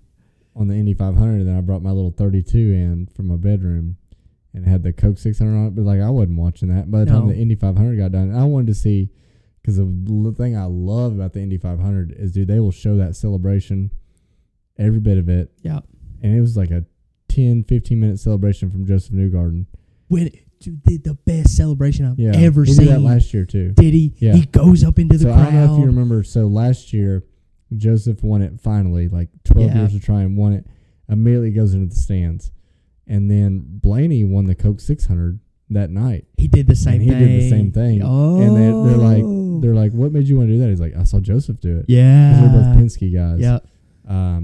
on the Indy 500, and then I brought my little 32 in from my bedroom. And it had the Coke 600 on it, but like I wasn't watching that. By the time the Indy 500 got done, I wanted to see, because the thing I love about the Indy 500 is, dude, they will show that celebration, every bit of it. Yeah. And it was like a 10, 15-minute celebration from Joseph Newgarden. Dude did the best celebration I've ever seen. He did that last year too. Did he? Yeah. He goes up into the crowd. I don't know if you remember. So last year, Joseph won it finally, like 12 years of trying, won it. Immediately goes into the stands. And then Blaney won the Coke 600 that night. He did the same thing. He did the same thing. Oh. And they're like, what made you want to do that? He's like, I saw Joseph do it. Yeah. Because they're both Penske guys. Yeah.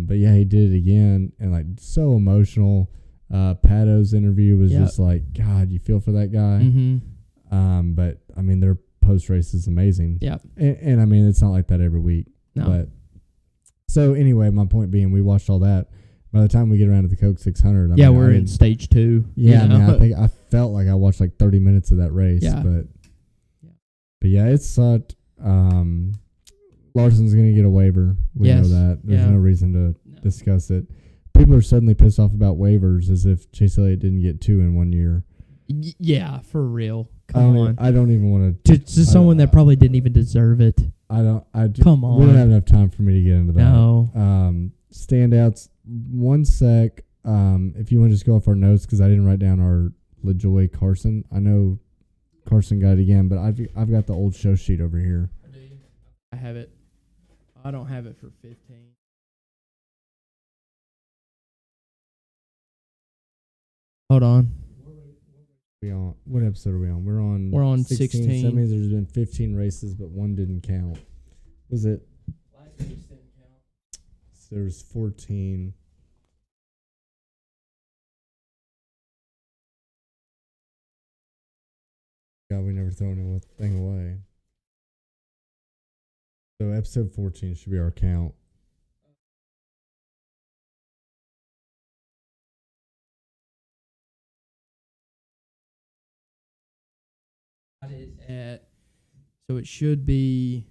But yeah, he did it again, and like so emotional. Pato's interview was just like, God, you feel for that guy. Mm-hmm. But I mean, their post race is amazing. Yeah. And I mean, it's not like that every week. No. But so anyway, my point being, we watched all that. By the time we get around to the Coke 600, we're in stage 2. Yeah, I think I felt like I watched like 30 minutes of that race. Yeah. But yeah, it sucked. Larson's going to get a waiver. We know that. There's no reason to discuss it. People are suddenly pissed off about waivers as if Chase Elliott didn't get 2 in 1 year. Yeah, for real. Come on. I don't even want to. To someone that probably didn't even deserve it. Come on. We don't have enough time for me to get into that. No. Standouts. 1 sec. If you want to just go off our notes, because I didn't write down our LaJoy Carson. I know Carson got it again, but I've got the old show sheet over here. I have it. I don't have it for 15. Hold on. What episode are we on? We're on 16. So that means there's been 15 races, but 1 didn't count. Was it? Last race didn't count. So there's 14. God, we never throw anything away. So episode 14 should be our count. So it should be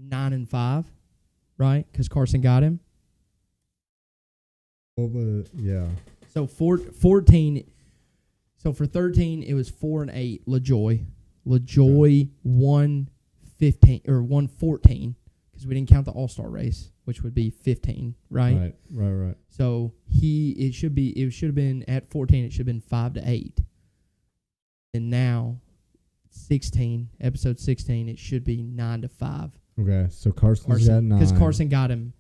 9-5, right? Because Carson got him. Yeah. So 14. So for 13, it was 4-8. LaJoy won 15 or won 14 because we didn't count the All-Star race, which would be 15, right? Right. So it should have been at 14. It should have been 5-8. And now, episode 16, it should be 9-5. Okay, so Carson's got 9. Because Carson got him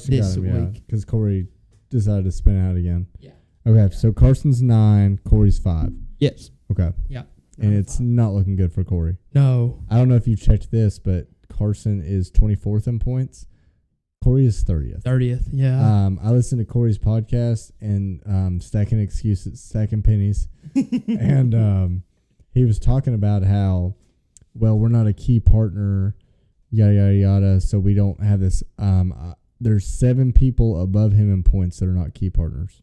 this week. Because Corey decided to spin out again. Yeah. Okay, so Carson's 9, Corey's 5. Yes. Okay. Yeah. And it's not looking good for Corey. No. I don't know if you checked this, but Carson is 24th in points. Corey is 30th. 30th, yeah. I listened to Corey's podcast and Stacking Excuses, Stacking Pennies. And he was talking about how, well, we're not a key partner, yada, yada, yada, so we don't have this. There's 7 people above him in points that are not key partners.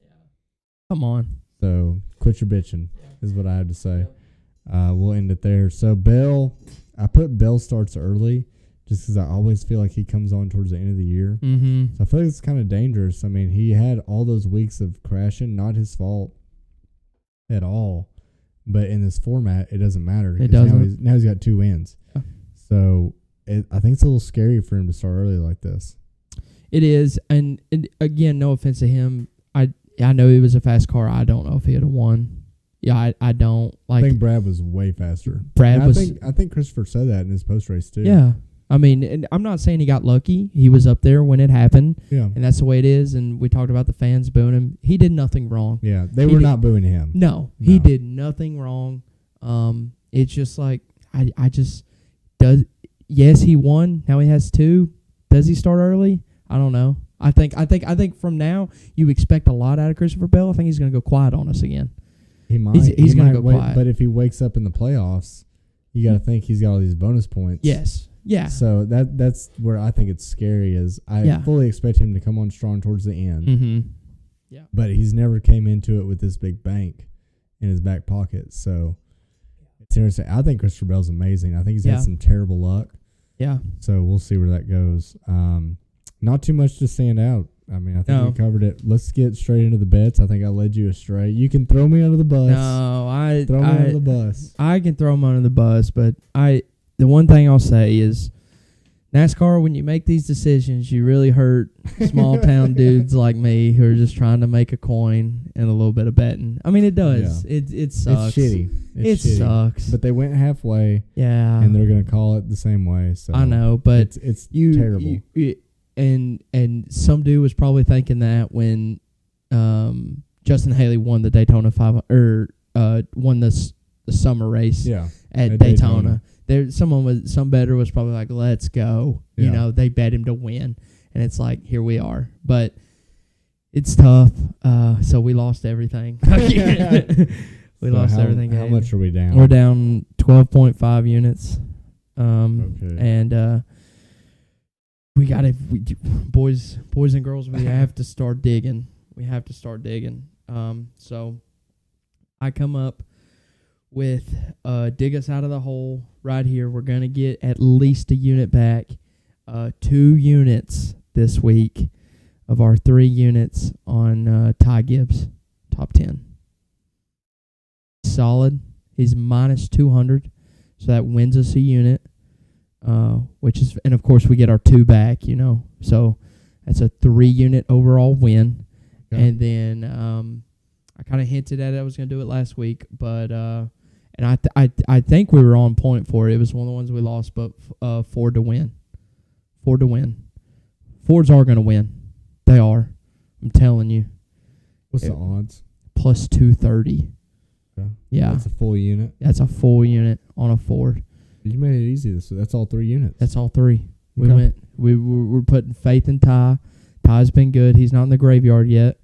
Come on. So quit your bitching is what I have to say. We'll end it there. So Bell, I put Bell starts early just because I always feel like he comes on towards the end of the year. Mm-hmm. So I feel like it's kind of dangerous. I mean, he had all those weeks of crashing, not his fault at all. But in this format, it doesn't matter. It doesn't. Now he's got 2 wins. Yeah. So I think it's a little scary for him to start early like this. It is. And again, no offense to him. I know he was a fast car. I don't know if he would have won. Yeah, I don't. I think Brad was way faster. I think Christopher said that in his post race too. Yeah. I mean, and I'm not saying he got lucky. He was up there when it happened. Yeah. And that's the way it is. And we talked about the fans booing him. He did nothing wrong. Yeah. They were not booing him. No. He did nothing wrong. It's just like, yes, he won. Now he has 2. Does he start early? I don't know. I think from now you expect a lot out of Christopher Bell. I think he's going to go quiet on us again. He might. He's going to go quiet. But if he wakes up in the playoffs, you got to think he's got all these bonus points. Yes. Yeah. So that's where I think it's scary. Is I fully expect him to come on strong towards the end. Mm-hmm. Yeah. But he's never came into it with this big bank in his back pocket. So it's interesting. I think Christopher Bell's amazing. I think he's had some terrible luck. Yeah. So we'll see where that goes. Not too much to stand out. I mean, I think we covered it. Let's get straight into the bets. I think I led you astray. You can throw me under the bus. No, throw me under the bus. I can throw him under the bus, but the one thing I'll say is NASCAR, when you make these decisions, you really hurt small town dudes like me who are just trying to make a coin and a little bit of betting. I mean, it does. Yeah. It sucks. It's shitty. It sucks. But they went halfway. Yeah. And they're going to call it the same way. So I know, but it's terrible. And some dude was probably thinking that when Justin Haley won the Daytona 500 or won the summer race at Daytona. Some bettor was probably like, let's go. You know, they bet him to win. And it's like, here we are. But it's tough. So we lost everything. We lost everything. How much are we down? We're down 12.5 units. Okay. And we got to, boys and girls, we have to start digging. So I come up with dig us out of the hole right here. We're going to get at least a unit back. 2 units this week of our 3 units on Ty Gibbs, top 10. Solid. He's minus 200, so that wins us a unit. Which is, and of course we get our 2 back, so that's a 3 unit overall win. Okay. And then I kind of hinted at it. I was going to do it last week, but and I think we were on point for it. It was one of the ones we lost, but Ford to win. Fords are going to win. They are. I'm telling you. What's the odds? Plus 230. Okay. Yeah. That's a full unit. That's a full unit on a Ford. You made it easy. So that's all 3 units. That's all 3. Okay. We're putting faith in Ty. Ty's been good. He's not in the graveyard yet.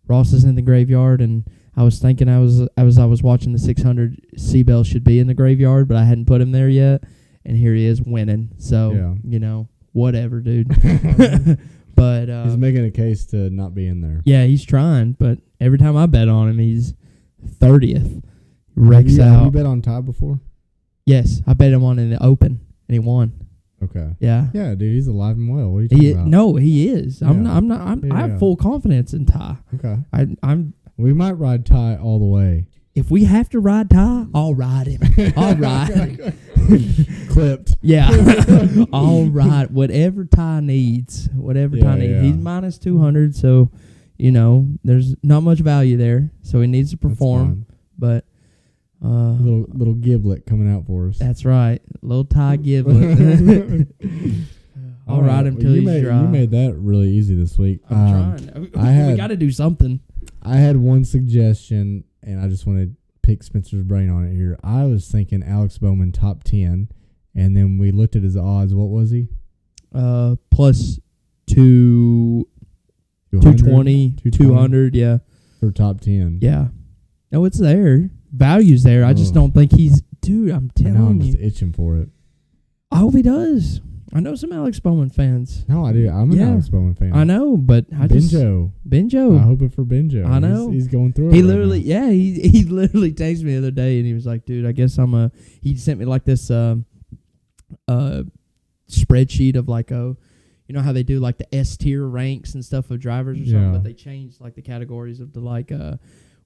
Ross is in the graveyard, and I was thinking I was watching the 600, Seabell should be in the graveyard, but I hadn't put him there yet, and here he is winning. So, whatever, dude. But he's making a case to not be in there. Yeah, he's trying, but every time I bet on him, he's 30th. Wrecks out. Have you bet on Ty before? Yes, I bet him on in the Open, and he won. Okay. Yeah. Yeah, dude, he's alive and well. What are you talking about? No, he is. Yeah. I'm not. I have full confidence in Ty. Okay. I'm. We might ride Ty all the way. If we have to ride Ty, I'll ride him. I'll ride. Clipped. Yeah. I'll ride whatever Ty needs. Ty needs. He's minus 200, so there's not much value there. So he needs to perform. But Little giblet coming out for us. That's right, little Ty Giblet. I'll ride him till he's dry. You made that really easy this week. I'm trying. We got to do something. I had one suggestion, and I just want to pick Spencer's brain on it here. I was thinking Alex Bowman top 10, and then we looked at his odds. What was he? Plus 220, 200, yeah. For top 10. Yeah. No, it's there. Value's there. I just don't think he's... Dude, I'm telling you. I'm just itching for it. I hope he does. I know some Alex Bowman fans. No, I do. I'm an Alex Bowman fan. I know, but Benjo. Benjo. I hope it for Benjo. I know. He's going through he it literally, right now. he literally texted me the other day, and he was like, dude, I guess he sent me like this spreadsheet of like you know how they do like the S tier ranks and stuff of drivers or something, but they changed like the categories of the like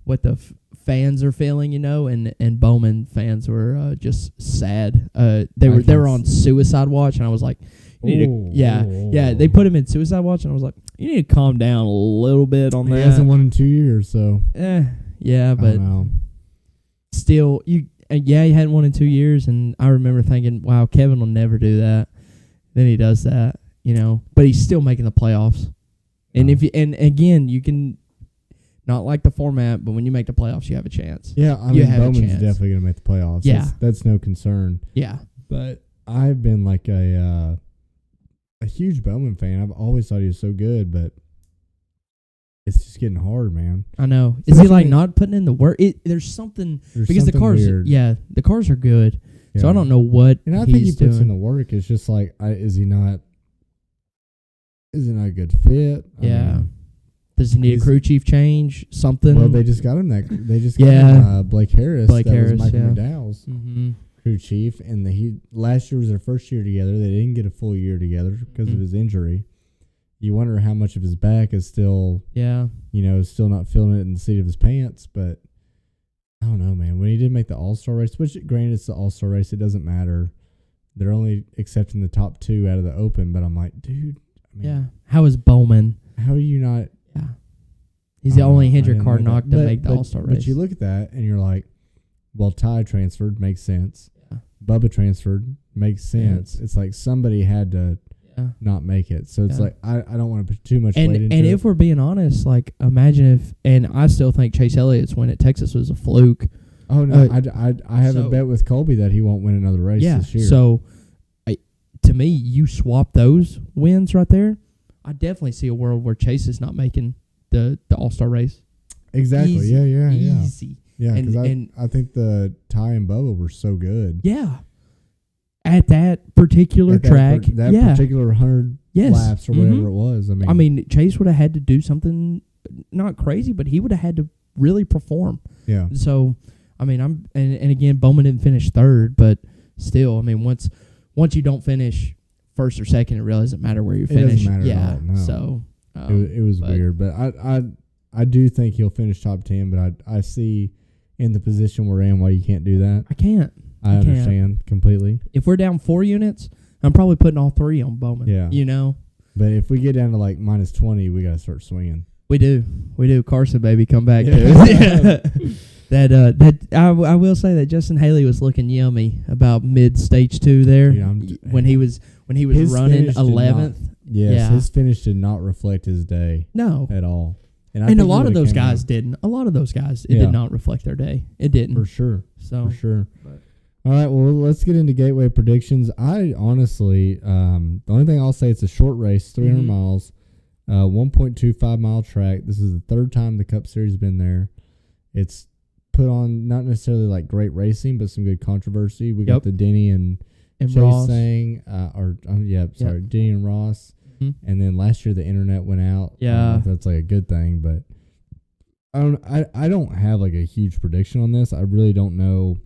what the fans are feeling, you know, and Bowman fans were just sad. They were on suicide watch, and I was like, they put him in suicide watch, and I was like, you need to calm down a little bit on that. He hasn't won in 2 years, so yeah, but still, he hadn't won in 2 years, and I remember thinking, wow, Kevin will never do that. Then he does that, you know, but he's still making the playoffs. And again, you can not like the format, but when you make the playoffs, you have a chance. Yeah, I mean, Bowman's definitely going to make the playoffs. Yeah. That's no concern. Yeah. But I've been like a huge Bowman fan. I've always thought he was so good, but it's just getting hard, man. I know. Is he like not putting in the work? There's something because the cars, weird. The cars are good. Yeah. So I don't know what. And I think he puts in the work. It's just like, is he not a good fit? I mean, does he need a crew chief change? Something? Well, they just got him Blake Harris. Was Michael McDowell's crew chief, and last year was their first year together. They didn't get a full year together because of his injury. You wonder how much of his back is still, still not feeling it in the seat of his pants. But I don't know, man. When he did make the All-Star race, which granted it's the All-Star race, it doesn't matter. They're only accepting the top 2 out of the Open, but I'm like, dude. I mean, how is Bowman? How are you not? Yeah. He's the only Hendrick car knock to make the All-Star race. But you look at that and you're like, well, Ty transferred, makes sense. Yeah. Bubba transferred, makes sense. It's like somebody had to not make it. So it's like, I don't want to put too much weight into it. And if we're being honest, like, imagine if, and I still think Chase Elliott's win at Texas was a fluke. Oh, no, I have a bet with Colby that he won't win another race this year. So, to me, you swap those wins right there, I definitely see a world where Chase is not making the All-Star race. Exactly. Easy. Easy. Yeah, because I think the Ty and Bubba were so good. Yeah. At that particular track. Particular 100 laps or whatever it was. I mean, Chase would have had to do something not crazy, but he would have had to really perform. Yeah. So, I mean, and again, Bowman didn't finish third, but still, I mean, once you don't finish first or second, it really doesn't matter where you finish. It doesn't matter at all, no. So it was weird, but I do think he'll finish top 10. But I see in the position we're in why you can't do that. I can't. I understand completely. If we're down 4 units, I'm probably putting all 3 on Bowman. Yeah, you know. But if we get down to like minus 20, we got to start swinging. We do. Carson, baby, come back. Yeah. I will say that Justin Haley was looking yummy about mid stage 2 there when he was running 11th. Yes, his finish did not reflect his day. No, at all. And a lot of those guys didn't. A lot of those guys, it did not reflect their day. It didn't for sure. So for sure. All right, well, let's get into Gateway predictions. I honestly, the only thing I'll say, it's a short race, 300 miles, 1.25 mile track. This is the 3rd time the Cup Series has been there. It's put on not necessarily like great racing, but some good controversy. We got the Denny and Chase Ross. Denny and Ross. Mm-hmm. And then last year the internet went out. Yeah, that's like a good thing, but I don't have like a huge prediction on this. I really don't know.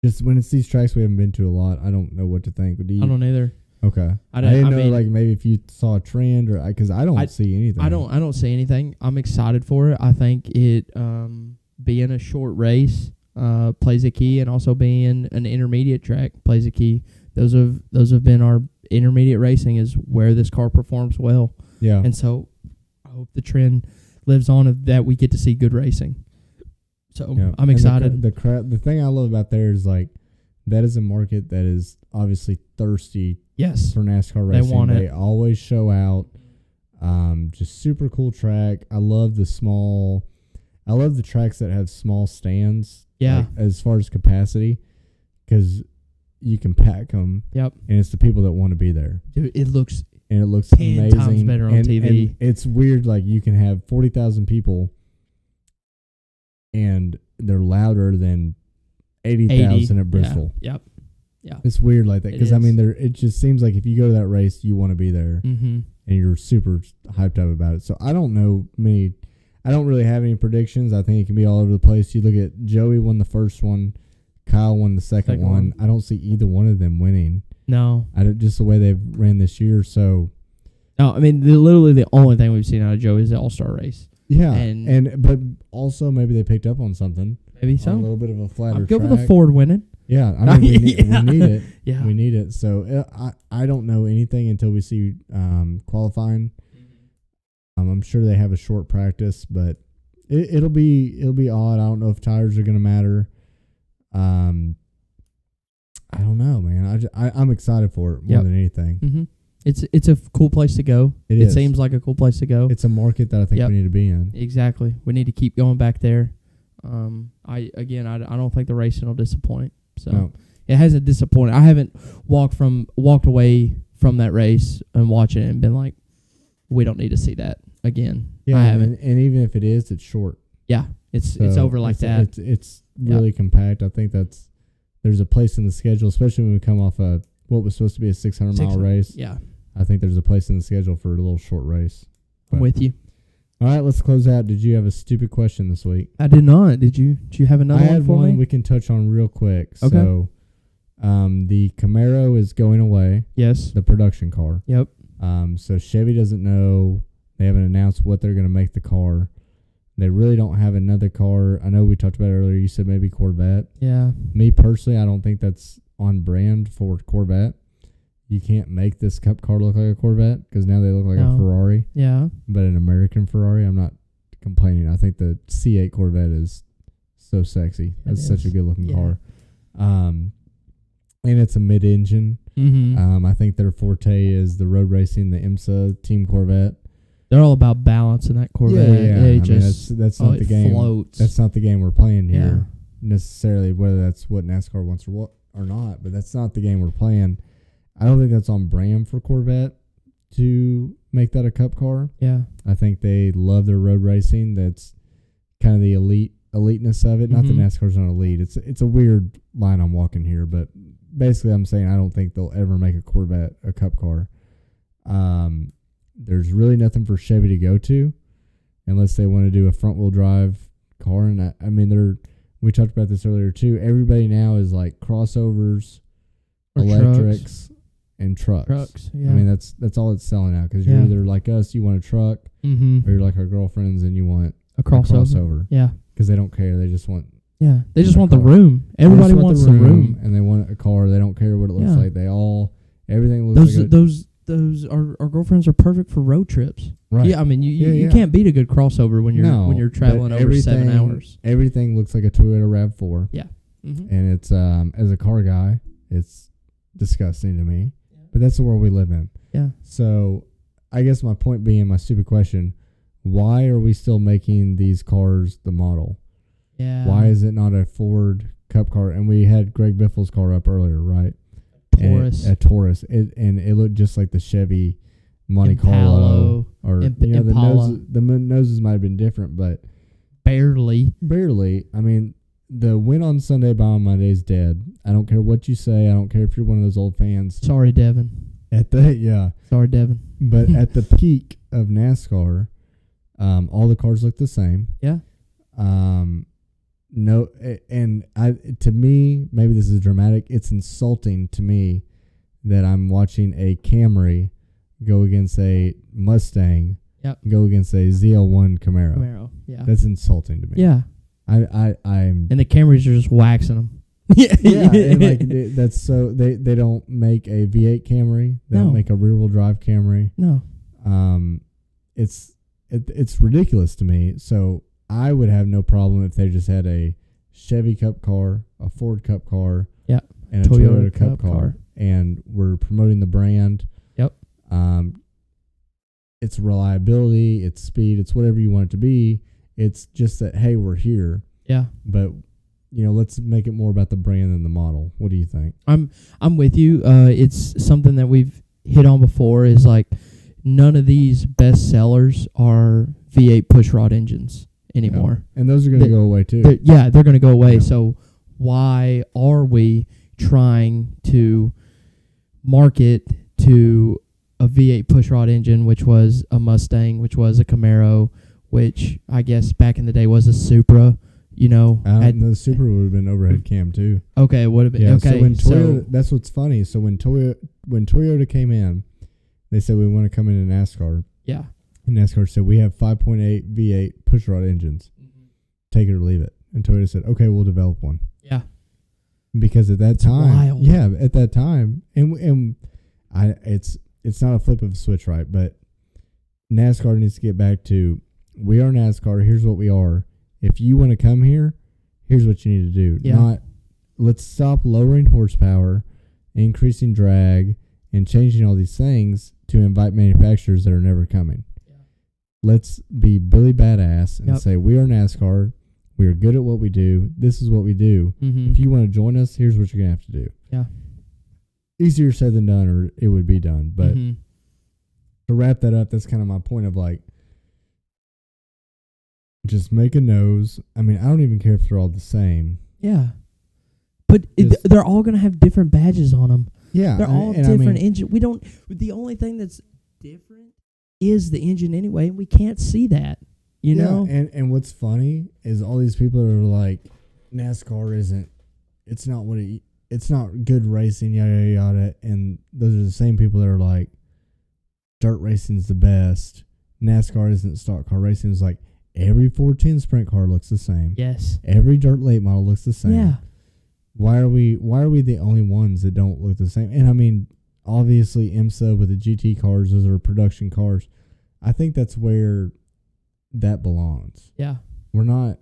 Just when it's these tracks we haven't been to a lot, I don't know what to think. But I don't either. Okay, I didn't know like maybe if you saw a trend or because I don't see anything. I don't see anything. I'm excited for it. I think it being a short race plays a key, and also being an intermediate track plays a key. Those have been our intermediate racing is where this car performs well. Yeah, and so I hope the trend lives on of that we get to see good racing. So Yeah. I'm excited. The thing I love about there is like that is a market that is obviously thirsty Yes. for NASCAR They racing. want They it. always show out. Just super cool track. I love the tracks that have small stands. Yeah. Like, as far as capacity, because you can pack them. Yep. And it's the people that want to be there. Dude, it looks 10 10 times better on TV. And it's weird. Like you can have 40,000 people, and they're louder than 80,000 at Bristol. Yeah. Yep. It's weird like that because I mean, it just seems like if you go to that race, you want to be there, Mm-hmm. and you're super hyped up about it. So I don't know many. I don't really have any predictions. I think it can be all over the place. You look at Joey won the first one, Kyle won the second one. I don't see either one of them winning. No. Just the way they've ran this year. So No, I mean, literally the only thing we've seen out of Joey is the All-Star race. yeah, And but also maybe they picked up on something. Maybe A so. little bit of a flatter I'm good track. with the Ford winning. Yeah, I mean, Yeah. we need it. Yeah. We need it. So I don't know anything until we see qualifying. I'm sure they have a short practice, but it'll be odd. I don't know if tires are going to matter. I don't know, man. I'm excited for it more than anything. Mm-hmm. It's a cool place to go. It It is. seems like a cool place to go. It's a market that I think Yep. we need to be in. Exactly. We need to keep going back there. I don't think the racing will disappoint. So No. it hasn't disappointed. I haven't walked away from that race and watching it and been like, we don't need to see that again. Yeah, I haven't. and even if it is, it's short. Yeah, it's So over like that. It's really compact. I think there's a place in the schedule, especially when we come off what was supposed to be a 600-mile race. Yeah, I think there's a place in the schedule for a little short race. I'm But- with you. All right, let's close out. Did you have a stupid question this week? I did not. Did you? Do you have another I one had for one me? we can touch on real quick. Okay. So, the Camaro is going away, Yes. the production car. Yep. So Chevy doesn't know. They haven't announced what they're going to make the car. They really don't have another car. I know we talked about it earlier. You said maybe Corvette. Yeah. Me personally, I don't think that's on brand for Corvette. You can't make this Cup car look like a Corvette because now they look like No. a Ferrari, Yeah. but an American Ferrari. I'm not complaining. I think the C8 Corvette is so sexy. That's such a good looking Yeah. car. And it's a mid-engine. Mm-hmm. I think their forte is the road racing, the IMSA Team Corvette. They're all about balance in that Corvette. Yeah. They I mean, just that's not it the game. floats. That's not the game we're playing Yeah. here necessarily. Whether that's what NASCAR wants or not, but that's not the game we're playing. I don't think that's on brand for Corvette to make that a Cup car. Yeah. I think they love their road racing. That's kind of the eliteness of it. Not that Mhm. NASCAR's not elite. It's a weird line I'm walking here, but basically I'm saying I don't think they'll ever make a Corvette a Cup car. There's really nothing for Chevy to go to unless they want to do a front wheel drive car. And I mean, we talked about this earlier too. Everybody now is like crossovers, Or electrics, and trucks. Trucks. Yeah. I mean, that's all it's selling out because you're Yeah. either like us, you want a truck, Mm-hmm. or you're like our girlfriends and you want A a crossover. crossover Yeah. because they don't care. They just want Yeah. They just a want the car. room. Everybody they just wants the room. and they want a car. They don't care what it looks Yeah. like. Everything looks like Those our girlfriends are perfect for road trips. right. Yeah, I mean you Yeah. can't beat a good crossover when you're but traveling over 7 hours. Everything looks like a Toyota RAV4, Mm-hmm. and it's as a car guy, it's disgusting to me. But that's the world we live in. Yeah. So, I guess my point being, my stupid question: why are we still making these cars the model? Yeah. Why is it not a Ford Cup car? And we had Greg Biffle's car up earlier, right? Taurus? A Taurus. It looked just like the Chevy Monte Carlo, or Impala. the noses might have been different, but Barely. barely. I mean, the win on Sunday, buy on Monday is dead. I don't care what you say. I don't care if you're one of those old fans. Sorry, Devin. Sorry, Devin. But at the peak of NASCAR, all the cars look the same. Yeah. No, and to me, maybe this is dramatic. It's insulting to me that I'm watching a Camry go against a Mustang, go against a ZL1 Camaro. Yeah. That's insulting to me. Yeah. I'm And the Camrys are just waxing them. yeah, and like that's so they don't make a V8 Camry. They No. don't make a rear wheel drive Camry. No. It's ridiculous to me. So I would have no problem if they just had a Chevy Cup car, a Ford Cup car, Yeah. and a Toyota Toyota Cup Cup car, car. and we're promoting the brand. Yep. It's reliability, it's speed, it's whatever you want it to be. It's just that, hey, we're here, Yeah. but let's make it more about the brand than the model. What do you think? I'm with you. It's something that we've hit on before. Is like none of these best sellers are V8 pushrod engines anymore. Yeah. And those are going to go away too. They're going to go away. Yeah. So why are we trying to market to a V8 pushrod engine, which was a Mustang, which was a Camaro, which I guess back in the day was a Supra? The Supra would have been overhead cam too. Okay, it would have been. Yeah, okay, so when Toyota, that's what's funny. So when Toyota came in, they said we want to come into NASCAR. Yeah. And NASCAR said we have 5.8 V8 pushrod engines. Take it or leave it. And Toyota said, okay, we'll develop one. Yeah. Because at that It's time, wild. at that time, it's not a flip of a switch, right? But NASCAR needs to get back to, we are NASCAR. Here's what we are. If you want to come here, here's what you need to do. Yeah. Let's stop lowering horsepower, increasing drag, and changing all these things to invite manufacturers that are never coming. Yeah. Let's be Billy Badass and Yep. say, we are NASCAR. We are good at what we do. This is what we do. Mm-hmm. If you want to join us, here's what you're going to have to do. Yeah. Easier said than done, or it would be done. But Mm-hmm. to wrap that up, that's kind of my point of like, just make a nose. I mean, I don't even care if they're all the same. Yeah. But they're all going to have different badges on them. Yeah. They're all and different engine. The only thing that's different is the engine anyway. We can't see that, you know? And what's funny is all these people are like, NASCAR it's not good racing, yada, yada, yada. And those are the same people that are like, dirt racing's the best. NASCAR isn't stock car racing. It's like, every 410 sprint car looks the same. Yes. Every dirt late model looks the same. Yeah. Why are we the only ones that don't look the same? And I mean, obviously IMSA with the GT cars, those are production cars. I think that's where that belongs. Yeah. We're not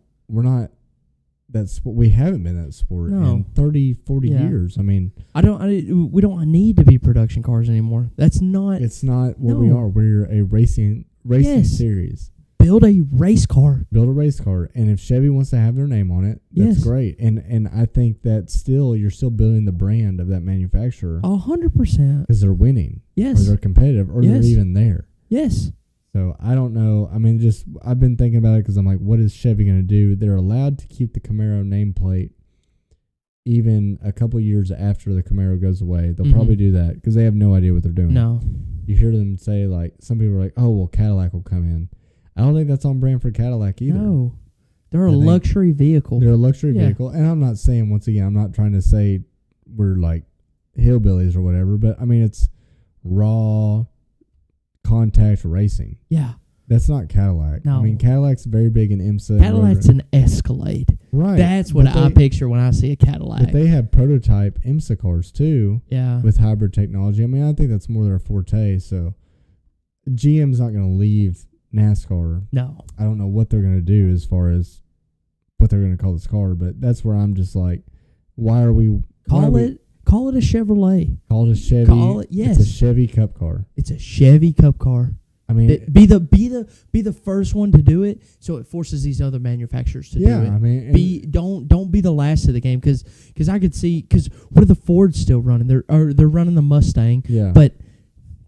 that sport. We haven't been that sport in 30, 40 years. I mean, we don't need to be production cars anymore. It's not what we are. We're a racing Yes. series. Build a race car. Build a race car, and if Chevy wants to have their name on it, that's Yes. great. And I think that you're still building the brand of that manufacturer 100%. because they're winning, Yes. or they're competitive, or they're Yes. even there. Yes. So I don't know. I mean, I've been thinking about it because I'm like, what is Chevy going to do? They're allowed to keep the Camaro nameplate even a couple years after the Camaro goes away. They'll probably do that because they have no idea what they're doing. No. You hear them say, like, some people are like, oh, well, Cadillac will come in. I don't think that's on brand for Cadillac either. No. They're a I think luxury vehicle. They're a luxury Yeah. vehicle. And I'm not saying, once again, I'm not trying to say we're like hillbillies or whatever, but I mean, it's raw contact racing. Yeah. That's not Cadillac. No. I mean, Cadillac's very big in IMSA. Cadillac's an Escalade. Right. That's what But I picture when I see a Cadillac. But they have prototype IMSA cars too Yeah. with hybrid technology. I mean, I think that's more their forte. So GM's not going to leave NASCAR. No. I don't know what they're going to do as far as what they're going to call this car, but that's where I'm just like, why are we Call it a Chevrolet. call it a Chevy? Call it- yes. It's a Chevy Cup car. It's a Chevy Cup car. I mean, Be the first one to do it, so it forces these other manufacturers to do it. I mean, Don't be the last of the game, because I could see, because what are the Fords still running? They're running the Mustang. yeah. But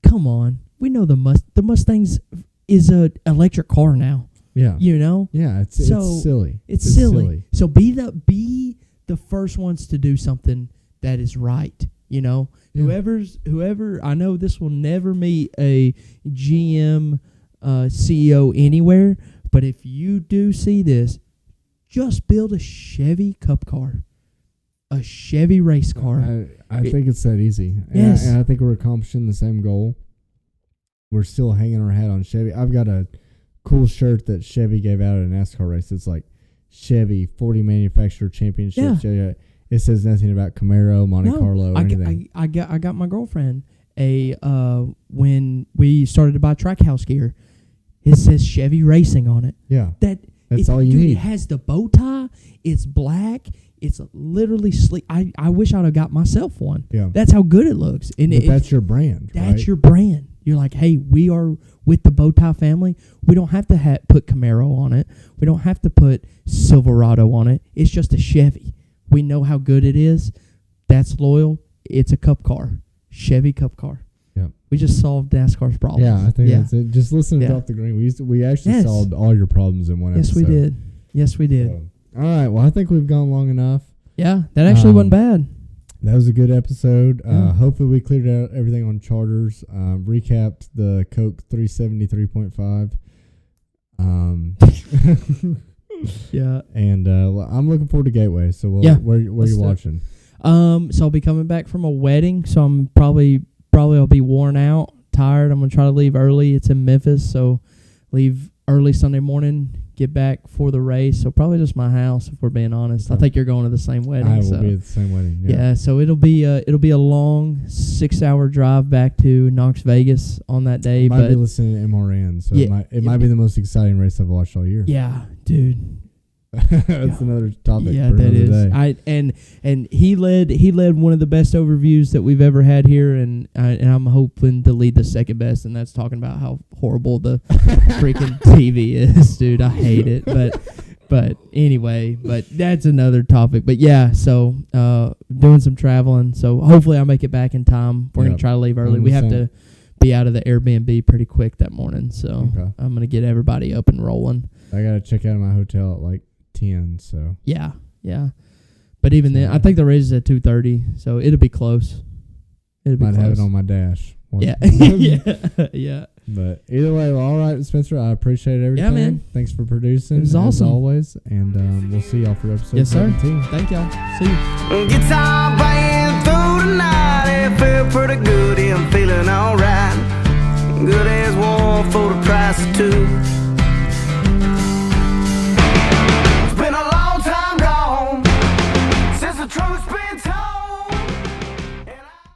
come on, we know the Mustangs is a electric car now. yeah, You know, yeah. It's silly. It's silly. So be the first ones to do something that is right. You know, Yeah. whoever. I know this will never meet a GM CEO anywhere, but if you do see this, just build a Chevy Cup car, a Chevy race car. I think it's that easy. Yes. And I think we're accomplishing the same goal. We're still hanging our hat on Chevy. I've got a cool shirt that Chevy gave out at a NASCAR race. It's like Chevy 40 Manufacturer Championship. Yeah. It says nothing about Camaro, Monte Carlo, or anything. I got my girlfriend when we started to buy Trackhouse gear, it says Chevy Racing on it. Yeah. That's all you dude, need. It has the bow tie. It's black. It's literally sleek. I wish I'd have got myself one. Yeah. That's how good it looks. And But that's your brand, that's right? your brand. You're like, hey, we are with the bow tie family. We don't have to put Camaro on it. We don't have to put Silverado on it. It's just a Chevy. We know how good it is. That's loyal. It's a cup car. Chevy cup car. Yeah. We just solved NASCAR's problems. Yeah, I think that's it. Just listen to Yeah. Drop the Green. We actually Yes. solved all your problems in one Yes, episode. we did. Yes, we did. So, all right. Well, I think we've gone long enough. Yeah, that actually wasn't bad. That was a good episode. Yeah. Hopefully we cleared out everything on charters. Recapped the Coke 373.5. Yeah. And I'm looking forward to Gateway. So where you Let's do it. watching? So I'll be coming back from a wedding, so I'm probably I'll be worn out, tired. I'm gonna try to leave early. It's in Memphis, so leave early Sunday morning, get back for the race. So probably just my house, if we're being honest. I think you're going to the same wedding. I will so. be at the same wedding. Yeah, so it'll be a long 6-hour drive back to Knox Vegas on that day. I might but be listening to MRN, so Yeah, it might be the most exciting race I've watched all year. yeah, dude. That's another topic. Yeah, for that another is. day. And he led one of the best overviews that we've ever had here, and I'm hoping to lead the second best, and that's talking about how horrible the freaking TV is, dude. I hate it, but anyway, but that's another topic. But yeah, so doing some traveling, so hopefully I'll make it back in time. We're gonna try to leave early. We have to be out of the Airbnb pretty quick that morning, so Okay. I'm gonna get everybody up and rolling. I gotta check out of my hotel at like 10. So Yeah. But even then, I think the race is at 2:30, so it'll be close. It'll be might close. have it on my dash. Yeah. Yeah. But either way, well, all right, Spencer. I appreciate everything. Yeah, man. Thanks for producing. It was as awesome. always, and we'll see y'all for episode Yes, sir. 17. Thank y'all. See you. Guitar playing through the night, it felt pretty good, yeah, I'm feeling alright. Good as one for the price of two.